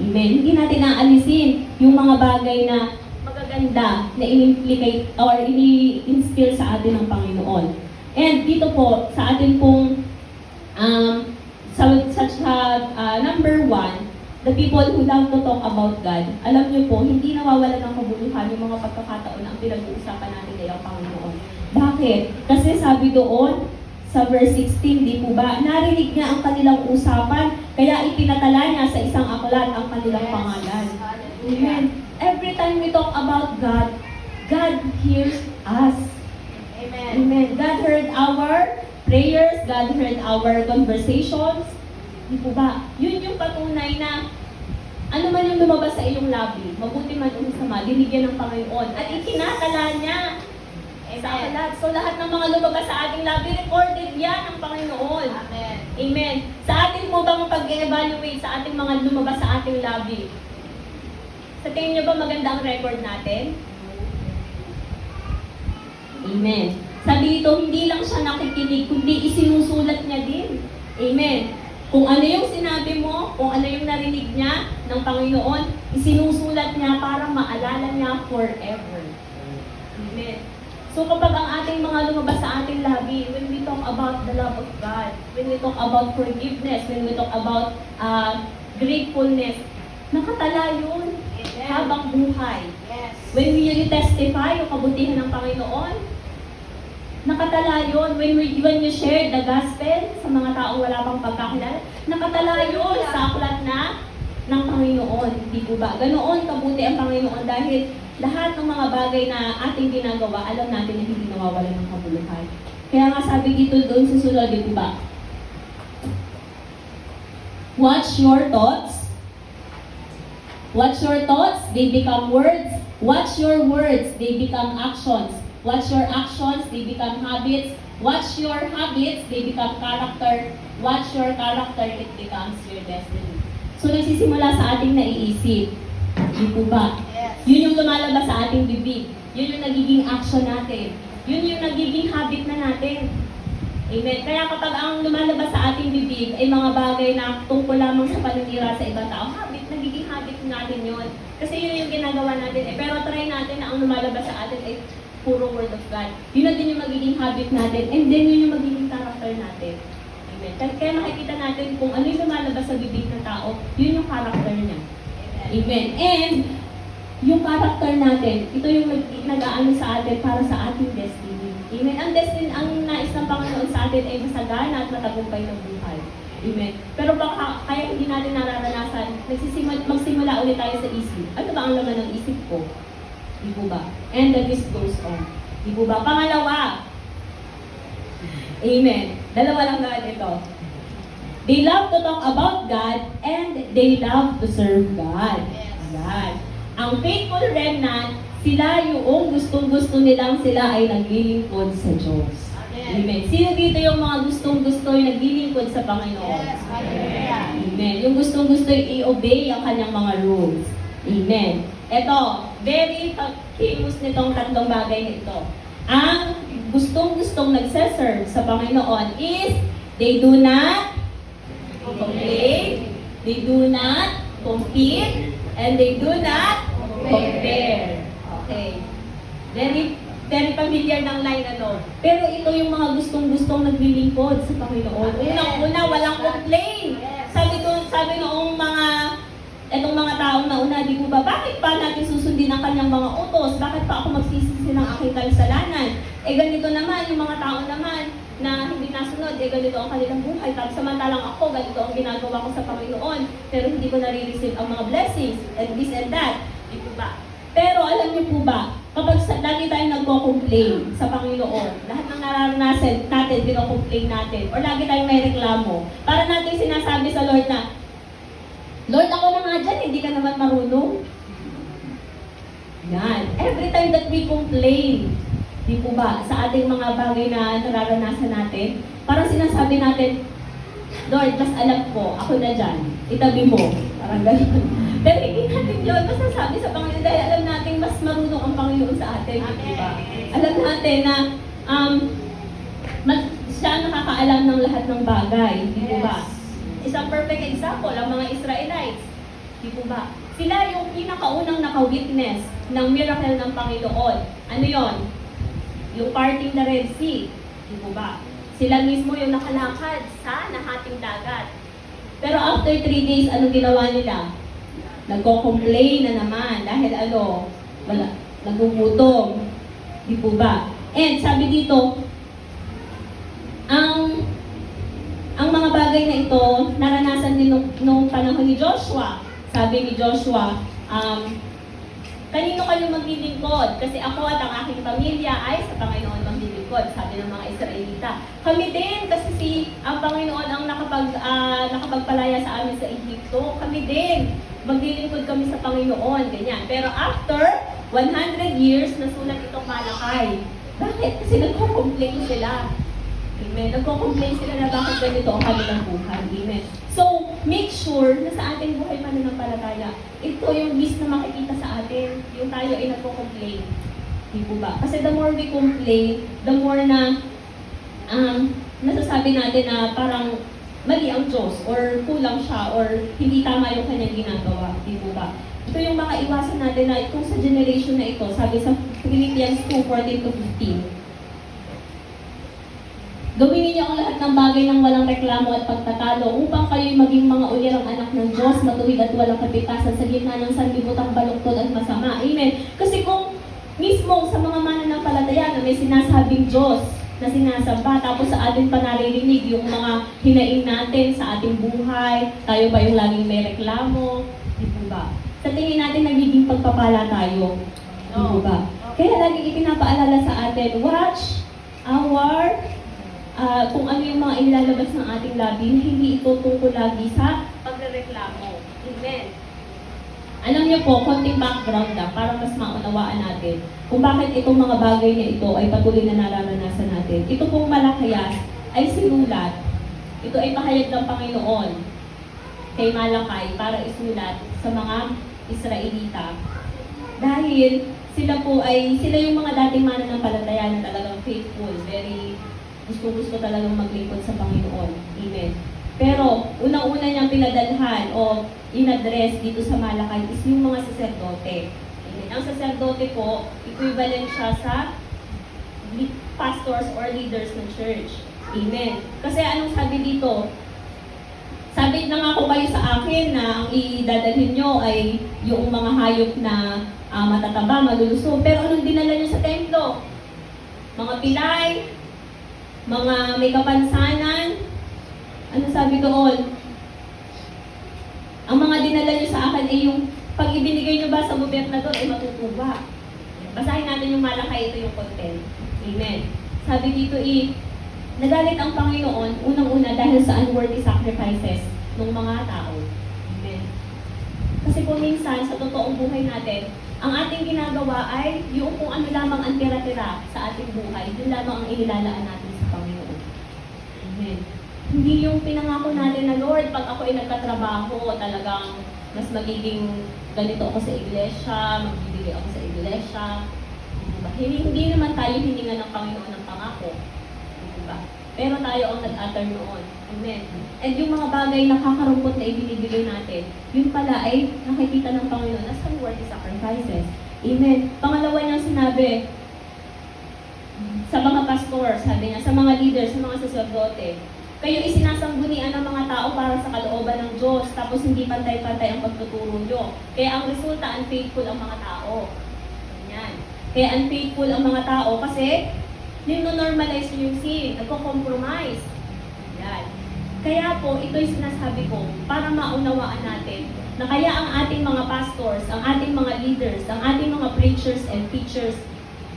Amen. Hindi natin naalisin yung mga bagay na magaganda na in-implicate or ini-instill sa atin ng Panginoon. And dito po, sa atin pong number 1, the people who love to talk about God, alam niyo po, hindi nawawalan ng kabuluhan yung mga pagkakataon na ang pinag-uusapan natin ay ang Panginoon. Bakit? Kasi sabi doon, sa verse 16, di po ba, narinig niya ang kanilang usapan, kaya ipinatala niya sa isang aklat ang kanilang pangalan. Amen. Every time we talk about God, God hears us. Amen. Amen. God heard our prayers, God heard our conversations. Di po ba? Yun yung patunay na ano man yung lumabas sa iyong labi, mabuti man o masama, dinigyan ng Panginoon. At itinatala niya sa aklat. So lahat ng mga lumabas sa ating labi, recorded yan ng Panginoon. Amen. Amen. Sa atin mo bang pag-evaluate sa ating mga lumabas sa ating labi? Sa tingin niyo ba maganda ang record natin? Amen. Sabi dito, hindi lang siya nakikinig, kundi isinusulat niya din. Amen. Kung ano yung sinabi mo, kung ano yung narinig niya ng Panginoon, isinusulat niya para maalala niya forever. Amen. So kapag ang ating mga lumabas sa ating labi, when we talk about the love of God, when we talk about forgiveness, when we talk about gratefulness, nakatala yun habang buhay. Yes. When we testify yung kabutihan ng Panginoon, nakatala yun. When you share the gospel sa mga taong wala pang pagkakilala, nakatala yun sa aklat na ng Panginoon. Hindi po ba? Ganoon kabuti ang Panginoon dahil lahat ng mga bagay na ating ginagawa, alam natin na hindi nawawalan ng kabuluhan. Kaya nga sabi dito doon sa sunod, di po ba? Watch your thoughts. Watch your thoughts, they become words. Watch your words, they become actions. Watch your actions, they become habits. Watch your habits, they become character. Watch your character, it becomes your destiny. So nagsisimula sa ating naiisip. Di po ba? Yes. Yun yung lumalabas sa ating bibig. Yun yung nagiging action natin. Yun yung nagiging habit na natin. Amen. Kaya kapag ang lumalabas sa ating bibig ay mga bagay na tungkol lamang sa paninira sa ibang tao, nagiging habit natin yun. Kasi yun yung ginagawa natin. Pero try natin na ang lumalabas sa atin ay puro word of God. Yun na din yung magiging habit natin. And then yun yung magiging character natin. Amen. Kaya makikita natin kung ano yung lumalabas sa bibig ng tao, yun yung character niya. Amen. And yung character natin, ito yung nag-aano sa atin para sa ating destiny. Amen. Ang destiny, ang nais ng Panginoon sa atin ay masagana at matagumpay ng buhay. Amen. Pero baka kaya hindi natin nararanasan, magsimula ulit tayo sa isip. Ano ba ang laman ng isip ko? Di po ba? And the list goes on. Di po ba? Pangalawa. Amen. Dalawa lang na ito. They love to talk about God and they love to serve God. Ayan. Ang faithful remnant, sila yung gustong-gusto nilang sila ay naglilingkod sa Diyos. Amen. Sino dito yung mga gustong-gusto yung naglilingkod sa Panginoon? Yes. Hallelujah. Amen. Yung gustong-gusto yung i-obey ang kanyang mga rules. Amen. Ito, very famous nitong tatlong bagay nito. Ang gustong-gustong nagseserve sa Panginoon is they do not complain, they do not compete, and they do not compare. Okay. Very very familiar ng line ano. Pero ito yung mga gustong-gustong naglilingkod sa Panginoon. Unang-una, walang complain. Sabi noong etong mga taong nauna, di po ba, bakit pa natin susundin ang kanyang mga utos? Bakit pa ako magsisisi ng aking kasalanan? Ganito naman, yung mga tao naman na hindi nasunod, ganito ang kanilang buhay. Tapos samantalang ako, ganito ang ginagawa ko sa Panginoon, pero hindi ko nare-receive ang mga blessings, and this and that. Di po ba? Pero alam niyo po ba, kapag lagi tayong nagko-complain sa Panginoon, lahat ng nararanasan natin, dino-complain natin, or lagi tayong may reklamo, para natin sinasabi sa Lord na, Lord, ako na nga dyan, hindi ka naman marunong. Yan. Every time that we complain, di po ba, sa ating mga bagay na nararanasan natin, parang sinasabi natin, Lord, mas alam ko, ako na dyan. itabi mo. Parang gano'n. Pero hindi natin yun masasabi sa Panginoon dahil alam natin mas marunong ang Panginoon sa atin. Di ba? Alam natin na siya ang nakakaalam ng lahat ng bagay. Di ba? Isang perfect example, ang mga Israelites. Di ba? Sila yung pinakaunang naka-witness ng miracle ng Panginoon. Ano yon? Yung parting the Red Sea. Di ba? Sila mismo yung nakalakad sa nahating dagat. Pero after 3 days, ano ginawa nila? Nagko-complain na naman dahil wala, nagugutom. Di ba? And sabi dito, ang mga bagay na ito, naranasan din nung panahon ni Joshua. Sabi ni Joshua, kanino kayo maglilingkod? Kasi ako at ang aking pamilya ay sa Panginoon maglilingkod, sabi ng mga Israelita. Kami din, kasi ang Panginoon ang nakapagpalaya sa amin sa Egypto. Kami din, maglilingkod kami sa Panginoon, ganyan. Pero after 100 years, nasulat itong Malakay. Bakit? Kasi nagko-complain sila. Amen. Nagko-complain sila na bakit ganito ang kanilang buhay. Amen. So, make sure na sa ating buhay pananampalataya, ito yung list na makikita sa atin. Yung tayo ay nagko-complain. Di po ba? Kasi the more we complain, the more na nasasabi natin na parang mali ang Diyos or kulang siya or hindi tama yung kanyang ginagawa. Di po ba? Ito yung makaiwasan natin na itong sa generation na ito, sabi sa Philippians 2:14-15. Gawin ninyo ang lahat ng bagay ng walang reklamo at pagtatalo upang kayo'y maging mga ulirang anak ng Diyos, matuwid at walang kapitasan sa gitna ng sanlibutan baluktot at masama. Amen. Kasi kung mismo sa mga mananampalataya na may sinasabing Diyos na sinasamba, tapos sa ating panaririnig yung mga hinaing natin sa ating buhay, tayo ba yung laging may reklamo? Di po ba? Sa tingin natin nagiging pagpapala tayo. Di po ba? Kaya lagi ipinapaalala sa atin, watch our kung ano yung mga inilalabas ng ating labi na hindi ito tungkol lagi sa pagrereklamo. Amen. Alam niyo po, konting background lang para mas maunawaan natin kung bakit itong mga bagay na ito ay patuloy na nararanasan natin. Ito pong Malakayas ay sinulat. Ito ay pahayag ng Panginoon kay Malakay para isulat sa mga Israelita. Dahil sila yung mga dating mananampalataya na talagang faithful, very gusto talagang maglingkod sa Panginoon. Amen. Pero, unang-una niyang pinadalhan o in-address dito sa Malakay is yung mga saserdote. Amen. Ang saserdote po, equivalent siya sa pastors or leaders ng church. Amen. Kasi anong sabi dito? Sabi na nga ko kayo sa akin na ang idadalhin nyo ay yung mga hayop na matataba, malulusog. Pero anong dinala nyo sa templo? Mga pilay, mga may kapansanan, ano sabi doon? Ang mga dinala nyo sa akin ay yung pag ibinigay nyo ba sa gobernador ay matutuba. Basahin natin yung Malakay, ito yung content. Amen. Sabi dito nagalit ang Panginoon unang-una dahil sa unworthy sacrifices ng mga tao. Amen. Kasi kung minsan sa totoong buhay natin, ang ating ginagawa ay yung kung ano lamang ang tira-tira sa ating buhay, yun lamang ang inilalaan natin sa Panginoon. Amen. Hindi yung pinangako natin na, Lord, pag ako ay nagkatrabaho, talagang mas magiging ganito ako sa iglesia, magbibigay ako sa iglesia. Diba? Hindi naman tayo hininga ng Panginoon ng pangako. Diba? Pero tayo ang nag-utter noon. Amen. And yung mga bagay na kakarumpot na ibinibigay natin, yun pala ay nakikita ng Panginoon as unworthy sacrifices. Amen. Pangalawa niyang sinabi, sa mga pastor, sabi niya, sa mga leaders, sa mga sacerdote, kayo isinasanggunian ng mga tao para sa kalooban ng Diyos, tapos hindi pantay-pantay ang pagtuturo nyo. Kaya ang resulta, unfaithful ang mga tao. Ganyan. Kaya unfaithful ang mga tao kasi nino-normalize yung sin, nagko-compromise. Yan. Kaya po, ito'y sinasabi ko para maunawaan natin na kaya ang ating mga pastors, ang ating mga leaders, ang ating mga preachers and teachers,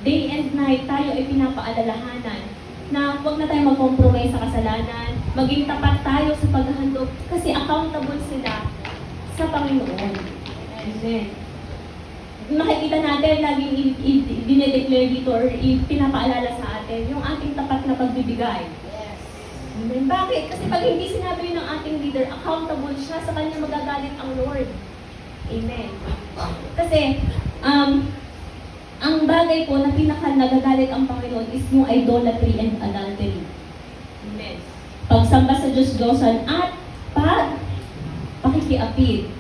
day and night tayo ay pinapaalalahanan na huwag na tayo mag-compromise sa kasalanan, maging tapat tayo sa paghahandog kasi accountable sila sa Panginoon. Amen. Makikita natin, laging dinedeclare dito or pinapaalala sa atin yung ating tapat na pagbibigay. Yes. Amen. Bakit? Kasi pag hindi sinabi yun ng ating leader, accountable siya, sa kanya magagalit ang Lord. Amen. Kasi, ang bagay po na pinaka nagagalit ang Panginoon is yung idolatry and adultery. Amen. Pagsamba sa Diyos-Diyosan at pakikiapid.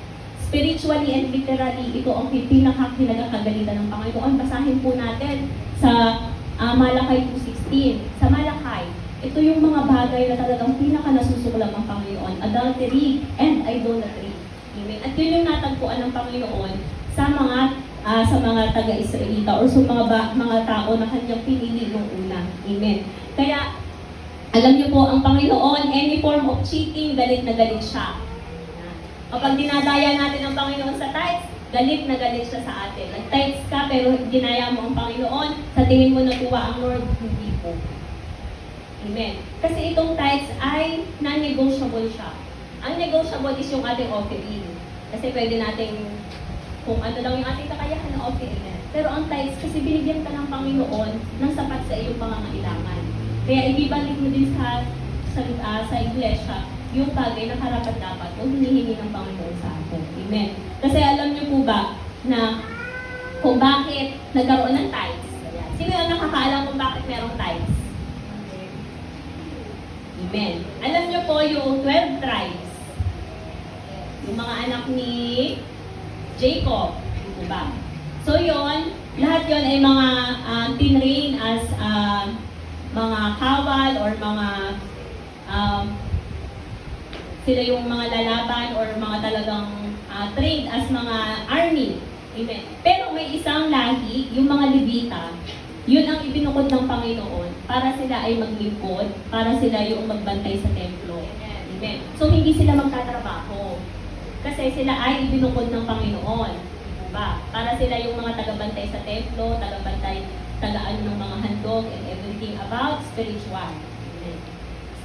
Spiritually and literally, ito ang pinaka-kinagakagalitan ng Panginoon. Basahin po natin sa Malakay 2:16. Sa Malakay, ito yung mga bagay na talagang pinaka-nasusukulang ng Panginoon. Adultery and idolatry. Amen. At yun yung natagpuan ng Panginoon sa mga taga-Israelita or sa mga tao na kanyang pinili nung una. Amen. Kaya, alam niyo po, ang Panginoon, any form of cheating, galit na galit siya. Kapag dinadaya natin ang Panginoon sa tithes, galit na galit siya sa atin. Nag-tithes ka pero ginaya mo ang Panginoon, sa tingin mo natuwa ang Lord, hindi po. Amen. Kasi itong tithes ay non-negotiable siya. Ang negotiable is yung ating offering. Kasi pwede nating, kung ano lang yung ating kakayahan na offering. Pero ang tithes, kasi binigyan ka ng Panginoon ng sapat sa iyong pangangailangan. Kaya ibibalik mo din sa iglesia yung bagay na karapat-dapat o hinihingi ng Panginoon sa atin. Amen. Kasi alam niyo po ba na kung bakit nagkaroon ng tithes? Sino yung nakakaalam kung bakit merong tithes? Amen. Alam niyo po yung 12 tribes. Yung mga anak ni Jacob. Diba ba? So yon, lahat yon ay mga tinrain as mga kawal or mga sila yung mga lalaban or mga talagang trained as mga army. Amen. Pero may isang lahi, yung mga Levita, yun ang ibinukod ng Panginoon para sila ay maglingkod, para sila yung magbantay sa templo. Amen. So hindi sila magtatrabaho. Kasi sila ay ibinukod ng Panginoon. Diba? Para sila yung mga tagabantay sa templo, tagabantay, tagaan ng mga handog and everything about spiritual. Amen.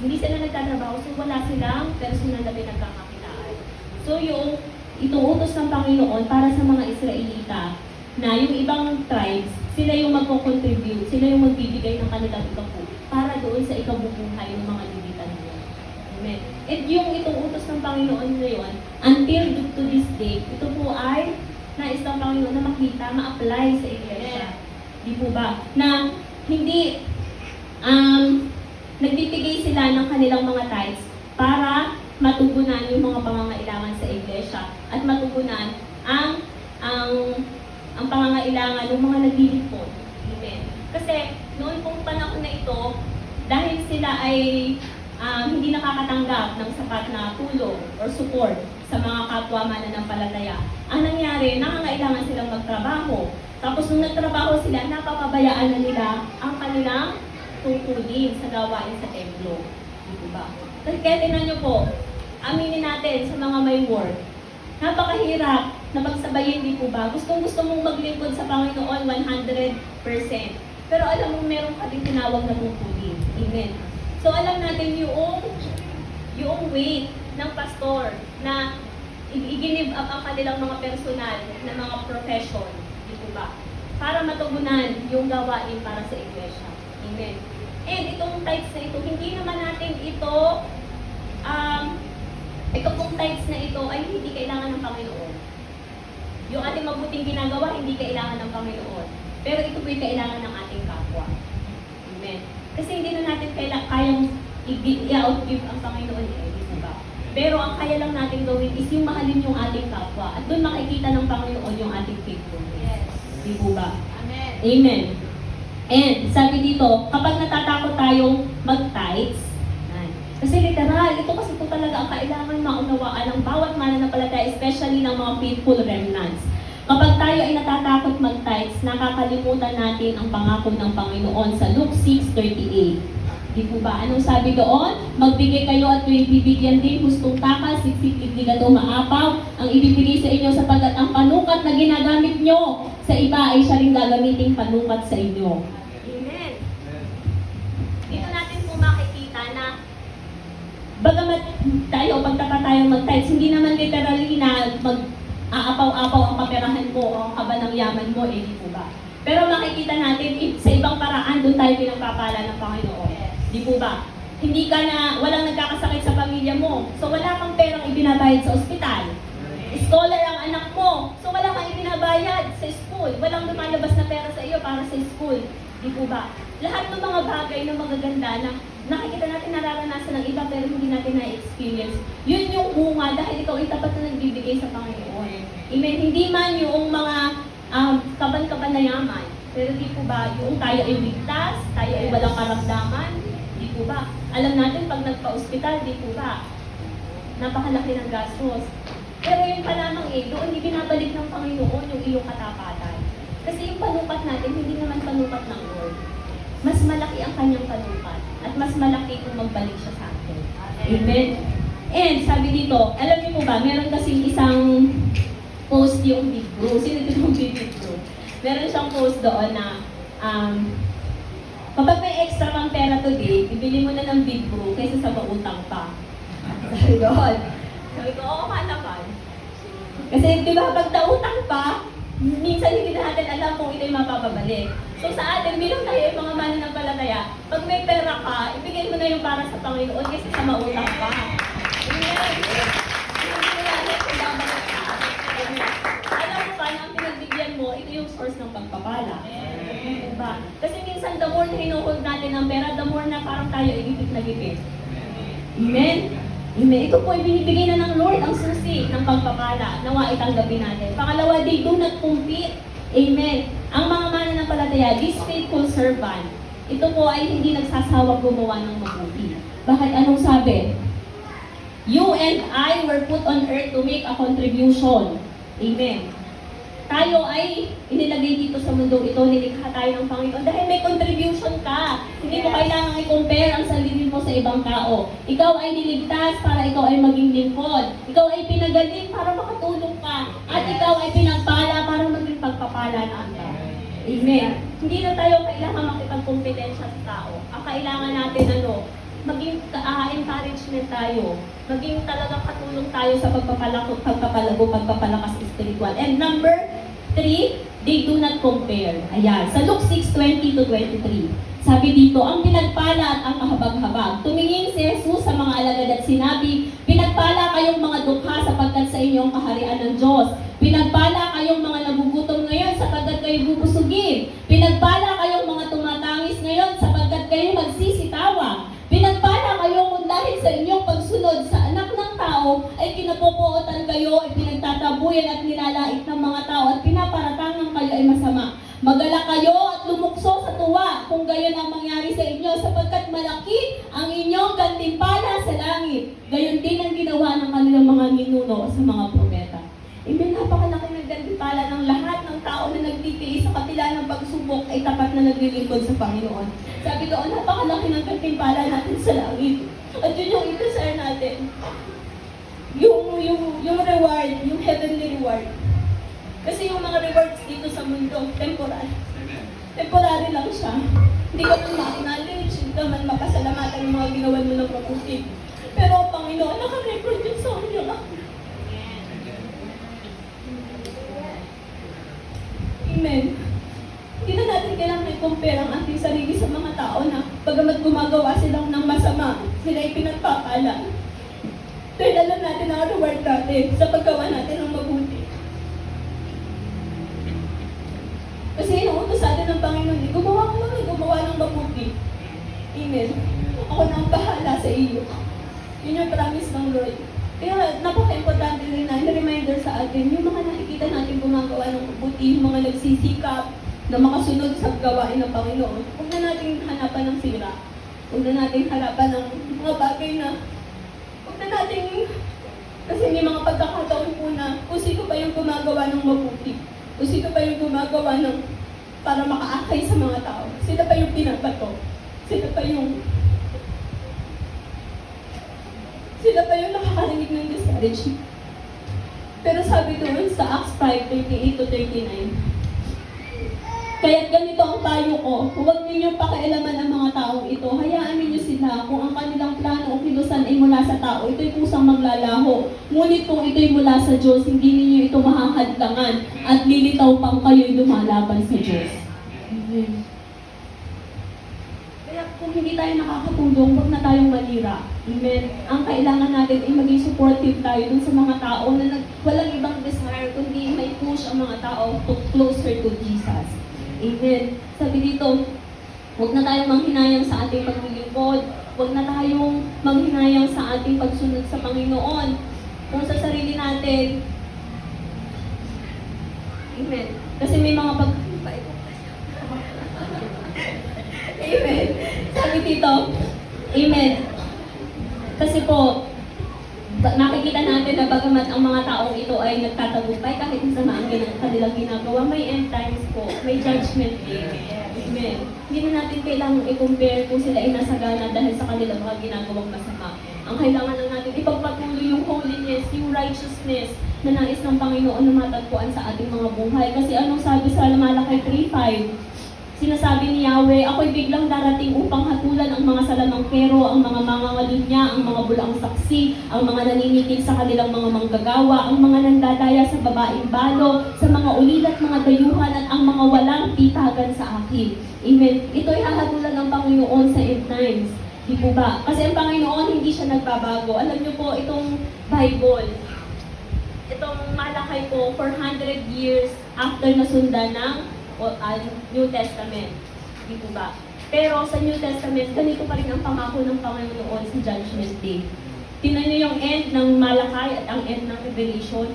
Hindi sila nagtatrabaho, so wala silang personal na pinagkakakitaan. So yung ituutos ng Panginoon para sa mga Israelita na yung ibang tribes, sila yung magko-contribute, sila yung magbibigay ng kanilang ikapu para doon sa ikabubuhay ng mga Levita nila. Amen. At yung ituutos ng Panginoon na yun, until to this day, ito po ay nais ng Panginoon na makita, ma-apply sa iglesia. Di po ba? Na hindi nagbibigay sila ng kanilang mga tithes para matugunan yung mga pangangailangan sa iglesia at matugunan ang pangangailangan ng mga naglilingkod. Amen. Kasi noon pong panahon na ito, dahil sila ay hindi nakakatanggap ng sapat na tulong or support sa mga kapwa mananampalataya, ang nangyari, nangangailangan silang magtrabaho. Tapos nung nagtrabaho sila, napapabayaan na nila ang kanilang tungkulin sa gawain sa templo. Di ba? Kaya tingnan nyo po, aminin natin sa mga may work, napakahirap na pagsabayin, di po ba? Gusto mong maglingkod sa Panginoon 100%. Pero alam mo, meron ka din tinawag na tungkulin. Amen. So alam natin yung weight ng pastor na i-give up ang kanilang mga personal na mga profession. Di po ba? Para matugunan yung gawain para sa iglesia. Amen. And itong tithes na ito, hindi naman natin ito, ito pong tithes na ito ay hindi kailangan ng Panginoon. Yung ating mabuting ginagawa, hindi kailangan ng Panginoon. Pero ito po'y kailangan ng ating kapwa. Amen. Kasi hindi na natin kayang i-outgive ang Panginoon di ba? Pero ang kaya lang natin gawin is yung mahalin yung ating kapwa. At doon makikita ng Panginoon yung ating faithfulness. Yes. Di po ba? Amen. Amen. And sabi dito, kapag natatakot tayong mag-tithes, kasi literal, ito kasi po talaga ang kailangan maunawaan ng bawat mananampalataya, especially ng mga faithful remnants. Kapag tayo ay natatakot mag-tithes, nakakalimutan natin ang pangako ng Panginoon sa Luke 6:38. Di po ba? Anong sabi doon? Magbigay kayo at kayo'y bibigyan din, hustong takas, siksik, ligato, maapaw, ang ibibigay sa inyo sapagkat ang panukat na ginagamit nyo sa iba ay siya rin gagamiting panukat sa inyo. Amen. Dito natin po makikita na bagamat tayo, pagtaka tayong mag-tithes, hindi naman literally na mag-aapaw-apaw ang kaperahan mo o ang kaba ng yaman mo, di po ba? Pero makikita natin, sa ibang paraan, doon tayo pinagpapala ng Panginoon. Di po ba? Hindi ka na, walang nagkakasakit sa pamilya mo. So wala kang perang ibinabayad sa ospital. Scholar ang anak mo. So wala kang ibinabayad sa school. Walang lumalabas na pera sa iyo para sa school. Di po ba? Lahat ng mga bagay na magaganda na nakikita natin nararanasan ng iba pero hindi natin na-experience. Yun yung bunga dahil ikaw ay tapat na nagbibigay sa Panginoon. Amen. Hindi man yung mga kaban-kaban na yaman. Pero di po ba, yung tayo ay ligtas, tayo ay walang karamdaman, di po ba? Alam natin pag nagpa-ospital, di po ba? Napakalaki ng gastos. Pero yun pa lamang doon ibinabalik ng Panginoon yung iyong katapatan. Kasi yung panukat natin, hindi naman panukat ng Lord. Mas malaki ang kanyang panukat. At mas malaki kung magbalik siya sa atin. Amen. And sabi dito, alam niyo po ba, meron kasing isang post yung Big Bro. Sino ito yung Big Bro? Meron siyang post doon na kapag may extra kang pera today, ibili mo na ng Big Bro kaysa sa pautang pa. Sabi doon. Sabi ko, oo nga naman. Kasi di ba pag nautang pa, minsan hindi natin alam kung ito'y mapapabalik. So sa atin, bilang tayo yung mga mananampalataya, pag may pera ka, ibigay mo na yung para sa Panginoon kasi sa mautang pa. Alam mo ba na ang pinagbigyan mo, ito yung source ng pagpapala. Diba? Kasi minsan, the more na hinuhold natin ng pera, the more na parang tayo igipit na gipit. Amen? Amen. Ito po ay binibigay na ng Lord ang susi ng pagpapala. Nawa itanggapin natin. Pangalawa, they do not compete. Amen. Ang mga mananampalataya, this faithful servant, ito po ay hindi nagsasawang gumawa ng mabuti. Bakit anong sabi? You and I were put on earth to make a contribution. Amen. Tayo ay inilagay dito sa mundo ito, nilikha tayo ng Panginoon dahil may contribution ka. Hindi mo kailangang i-compare ang sarili mo sa ibang tao. Ikaw ay niligtas para ikaw ay maging lingkod. Ikaw ay pinagaling para makatulong ka. At ikaw ay pinagpala para maging pagpapala na anda. Amen. Hindi na tayo kailangan makipagkompetensya sa tao. Ang kailangan natin maging encouragement tayo. Maging talagang katulong tayo sa pagpapalakas spiritual. And number 3, they do not compare. Ayan. Sa Luke 6:20-23. Sabi dito, ang pinagpala at ang kahabag-habag. Tumingin si Jesus sa mga alagad at sinabi, pinagpala kayong mga dukha sapagkat sa inyong kaharian ng Diyos. Pinagpala kayong mga nagugutom ngayon sapagkat kayo bubusugin. Pinagpala kayong mga tumatangis ngayon sapagkat kayo magsisitawa. Pinagpala kayo kung dahil sa inyong pagsunod sa anak ng tao ay kinapupuotan kayo, ay pinagtatabuyan at nilalait ng mga tao at pinaparatangan kayo ay masama. Magala kayo at lumukso sa tuwa kung gayon ang mangyari sa inyo sapagkat malaki ang inyong gantimpala sa langit. Gayon din ang ginawa ng kanilang mga ninuno sa mga propeta. Amen, napakalaki ng gantimpala ng lahat ng tao na nagtitiis sa kapila ng pagsubok ay tapat na naglilingkod sa Panginoon. Sabi doon, napakalaki ng gantimpala natin sa langit. At yun yung i-desire natin. Yung reward, yung heavenly reward. Kasi yung mga rewards dito sa mundo, temporary. Temporary lang siya. Hindi ka man ma-acknowledge, hindi ka man mapasalamatan yung mga ginawa mo ng mabuti. Pero ang Panginoon, naka-record yun sa kanya. Amen. Hindi na natin kailangan i-compare ang ating sarili sa mga tao na bagamat gumagawa silang ng masama, sila ay pinagpapala. Dahil alam natin ang reward natin sa paggawa natin ng mabuti. Kasi inuutos sa atin ng Panginoon, gumawa ka lang, gumawa ng mabuti. Amen. Ako na ang bahala sa iyo. Yun yung promise ng Lord. Kaya napaka-importante rin na reminder sa atin, yung mga nakikita natin gumagawa ng mabuti, yung mga nagsisikap na makasunod sa gawain ng Panginoon, huwag na natin hanapan ng sira. Huwag na natin hanapan ng mga bagay na, huwag na natin, kasi may mga pagkakataon po na kung sino pa yung gumagawa ng mabuti, kung sino pa yung gumagawa ng para makaakay sa mga tao, sila pa yung pinabato, sila pa yung nakakarinig ng discouragement. Pero sabi doon sa Acts 5:38-39, kaya't ganito ang payo ko, huwag ninyong pakialaman ang mga taong ito, hayaan ninyo sila kung ang kanilang plano o kilusan ay mula sa tao, ito'y kusang maglalaho. Ngunit kung ito'y mula sa Diyos, hindi ninyo ito mahahadlangan at lilitaw pang kayo'y lumalaban sa Diyos. Amen. Kaya kung hindi tayo nakakatulong, huwag na tayong manira. Amen. Ang kailangan natin ay maging supportive tayo dun sa mga tao na walang ibang desire, kundi may push ang mga tao to closer to Jesus. Amen. Sabi dito, huwag na tayong manghinayang sa ating paglilingkod. Huwag na tayong manghinayang sa ating pagsunod sa Panginoon. Kung sa sarili natin, amen. Kasi may mga Amen. Sabi dito, amen. Kasi po, nakikita natin na bagamat ang mga taong ito ay nagtatagumpay kahit masama ang kanilang ginagawa, may end times po, may judgment day. Amen. Hindi na natin kailangang i-compare kung sila ay nasagana dahil sa kanilang mga ginagawang masama. Ang kailangan lang natin ipagpatuloy yung holiness, yung righteousness na nais ng Panginoon na matagpuan sa ating mga buhay. Kasi anong sabi sa Malakay 3:5? Sinasabi ni Yahweh, ako'y biglang darating upang hatulan ang mga salamangkero, ang mga mangangalunya, ang mga bulang saksi, ang mga naninikil sa kanilang mga manggagawa, ang mga nandadaya sa babaeng balo, sa mga ulila at mga dayuhan, at ang mga walang titagan sa akin. Amen. Ito'y hahatulan ng Panginoon sa end times. Di po ba? Kasi ang Panginoon hindi siya nagbabago. Alam niyo po, itong Bible, itong Malakay po, 400 years after nasundan ng New Testament. Di po ba? Pero sa New Testament, ganito pa rin ang pangako ng Panginoon sa Judgment Day. Tingnan niyo yung end ng Malakay at ang end ng Revelation.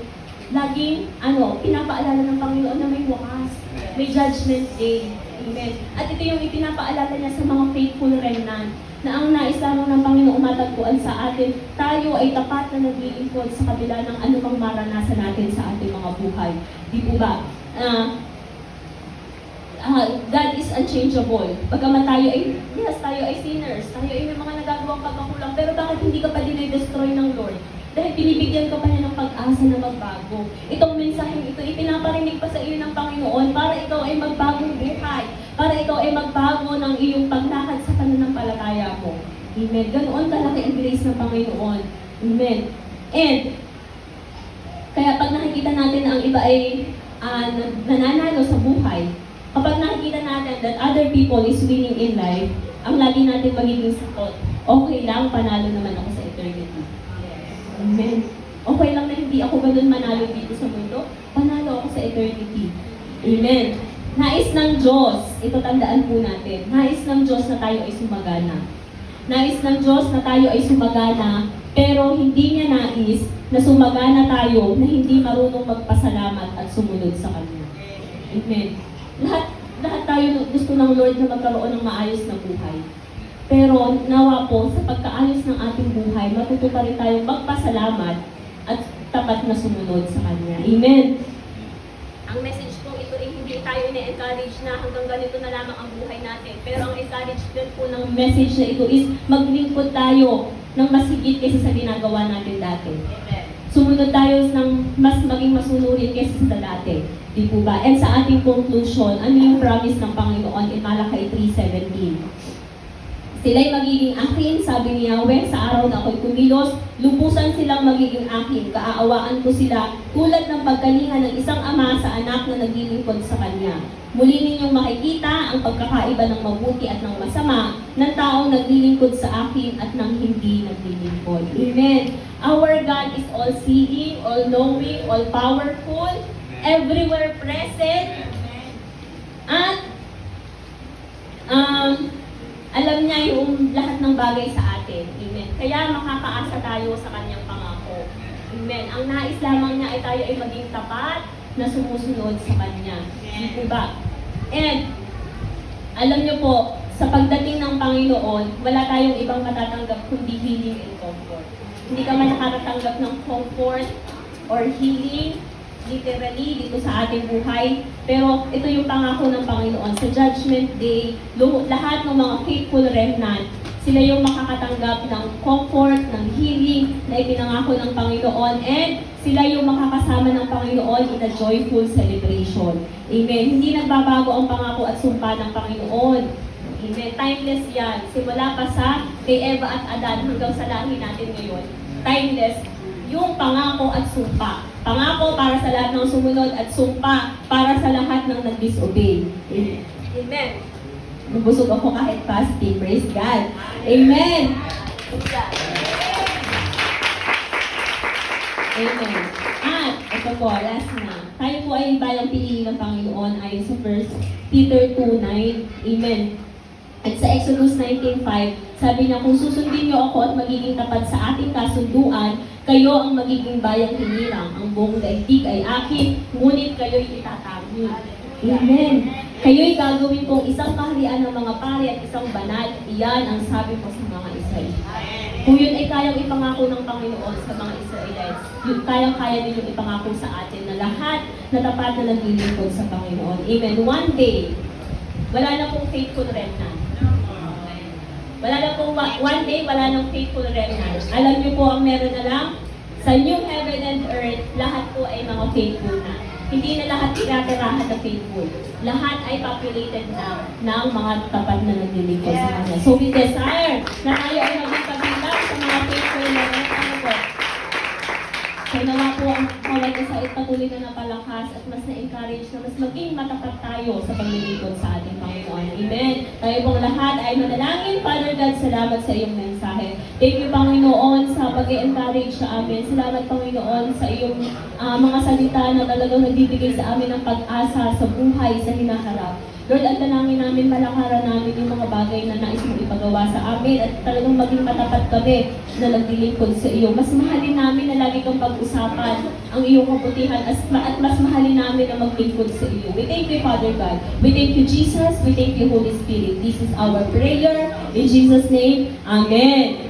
Laging, pinapaalala ng Panginoon na may wakas. May Judgment Day. Amen. At ito yung ipinapaalala niya sa mga faithful remnant na ang nais lamang ng Panginoon matagpuan sa atin, tayo ay tapat na naglilingkod sa kabila ng anumang maranasan natin sa ating mga buhay. Di po ba? God is unchangeable. Bagaman tayo ay sinners, tayo ay may mga nagagawang pagkakulang, pero bakit hindi ka pa dinay-destroy ng Lord? Dahil binibigyan ka pa niya ng pag-asa na magbago. Itong mensaheng ito, ipinaparinig pa sa iyo ng Panginoon para ikaw ay magbagong buhay, para ikaw ay magbago ng iyong paglakad sa pananampalataya mo. Amen. Ganoon kalaki ang grace ng Panginoon. Amen. And, kaya pag nakikita natin na ang iba ay nananalo sa buhay, kapag nakikita natin that other people is winning in life, ang lagi natin magiging sagot, okay lang, panalo naman ako sa eternity. Amen. Okay lang na hindi ako ganun manalo dito sa mundo, panalo ako sa eternity. Amen. Nais ng Diyos, ito tandaan po natin, nais ng Diyos na tayo ay sumagana. Nais ng Diyos na tayo ay sumagana, pero hindi niya nais na sumagana tayo na hindi marunong magpasalamat at sumunod sa Kanya. Amen. Lahat tayo gusto ng Lord na magkaroon ng maayos na buhay. Pero nawa po, sa pagkaayos ng ating buhay, matuto pa rin tayong magpasalamat at tapat na sumunod sa Kanya. Amen. Ang message po ito ay hindi tayo ina-encourage na hanggang ganito na lamang ang buhay natin. Pero ang encouragement po ng message na ito is maglingkod tayo ng mas higit kaysa sa ginagawa natin dati. Amen. Sumunod tayo ng mas maging masunurin kaysa sa dati. Di po ba? And sa ating conclusion, ano yung promise ng Panginoon in Malakay 3:17? Sila'y magiging akin, sabi ni Yahweh, sa araw na ako'y kumilos, lubusan silang magiging akin, kaaawaan ko sila, tulad ng pagkalinga ng isang ama sa anak na naglilingkod sa kanya. Muli ninyong makikita ang pagkakaiba ng mabuti at ng masama ng taong naglilingkod sa akin at ng hindi naglilingkod. Amen. Our God is all-seeing, all-knowing, all-powerful, everywhere present, at alam niya yung lahat ng bagay sa atin. Amen. Kaya makakaasa tayo sa kanyang pangako. Amen. Ang nais lamang niya ay tayo ay maging tapat na sumusunod sa kanya. Di po ba? And, alam niyo po, sa pagdating ng Panginoon, wala tayong ibang matatanggap kundi healing and comfort. Hindi ka man nakakatanggap ng comfort or healing, literally, dito sa ating buhay. Pero ito yung pangako ng Panginoon. Sa Judgment Day, lahat ng mga faithful remnant, sila yung makakatanggap ng comfort, ng healing na ipinangako ng Panginoon, and sila yung makakasama ng Panginoon in a joyful celebration. Amen. Hindi nagbabago ang pangako at sumpa ng Panginoon. Amen. Timeless yan. Simula pa sa kay Eva at Adan hanggang sa lahi natin ngayon. Timeless yung pangako at sumpa. Pangako para sa lahat ng sumunod at sumpa para sa lahat ng nag-disobey. Amen. Bubusog ako kahit fasting. Praise God. Amen. Amen. At, ito po, last na. Tayo po ay bayang pinili ng Panginoon ayon sa 1 Peter 2:9. Amen. At sa Exodus 19:5, sabi niya, kung susundin niyo ako at magiging tapat sa ating kasunduan, kayo ang magiging bayang hinirang. Ang buong daigdig ay akin, ngunit kayo'y itatago. Amen. Kayo'y gagawin kong isang kaharian ng mga pari at isang banal. Iyan ang sabi ko sa mga Israel. Kung yun ay kayang ipangako ng Panginoon sa mga Israelites, yun kayang-kaya din yung ipangako sa atin na lahat na tapat na naglilingkod sa Panginoon. Amen. One day, wala na pong faithful remnant. Wala na pong one day, wala nang faithful remnant. Alam niyo po ang meron na lang? Sa new heaven and earth, lahat po ay mga faithful na. Hindi na lahat tinatirahan na faithful. Lahat ay populated na ng mga tapat na naglilingkod sa Kanya. So we desire na tayo ay maging kabilang sa mga faithful na ano po. So nawa po ang kaway ko sa patuloy na napalakas at mas na-encourage na mas maging matapat tayo sa paglilingkod sa ating Panginoon. Amen. Tayo pong lahat ay manalangin. Father God, salamat sa iyong mensahe. Thank you, Panginoon, sa pag-encourage sa amin. Salamat, Panginoon, sa iyong mga salita na talagang nagbibigay sa amin ng pag-asa sa buhay, sa hinaharap. Lord, at dalangin namin, malakaran namin yung mga bagay na nais mong ipagawa sa amin at talagang maging matapat kami na naglilingkod sa iyo. Mas mahalin namin na lagi kang pag-usapan ang iyong kabutihan at mas mahalin namin na maglingkod sa iyo. We thank you, Father God. We thank you, Jesus. We thank you, Holy Spirit. This is our prayer. In Jesus' name, Amen.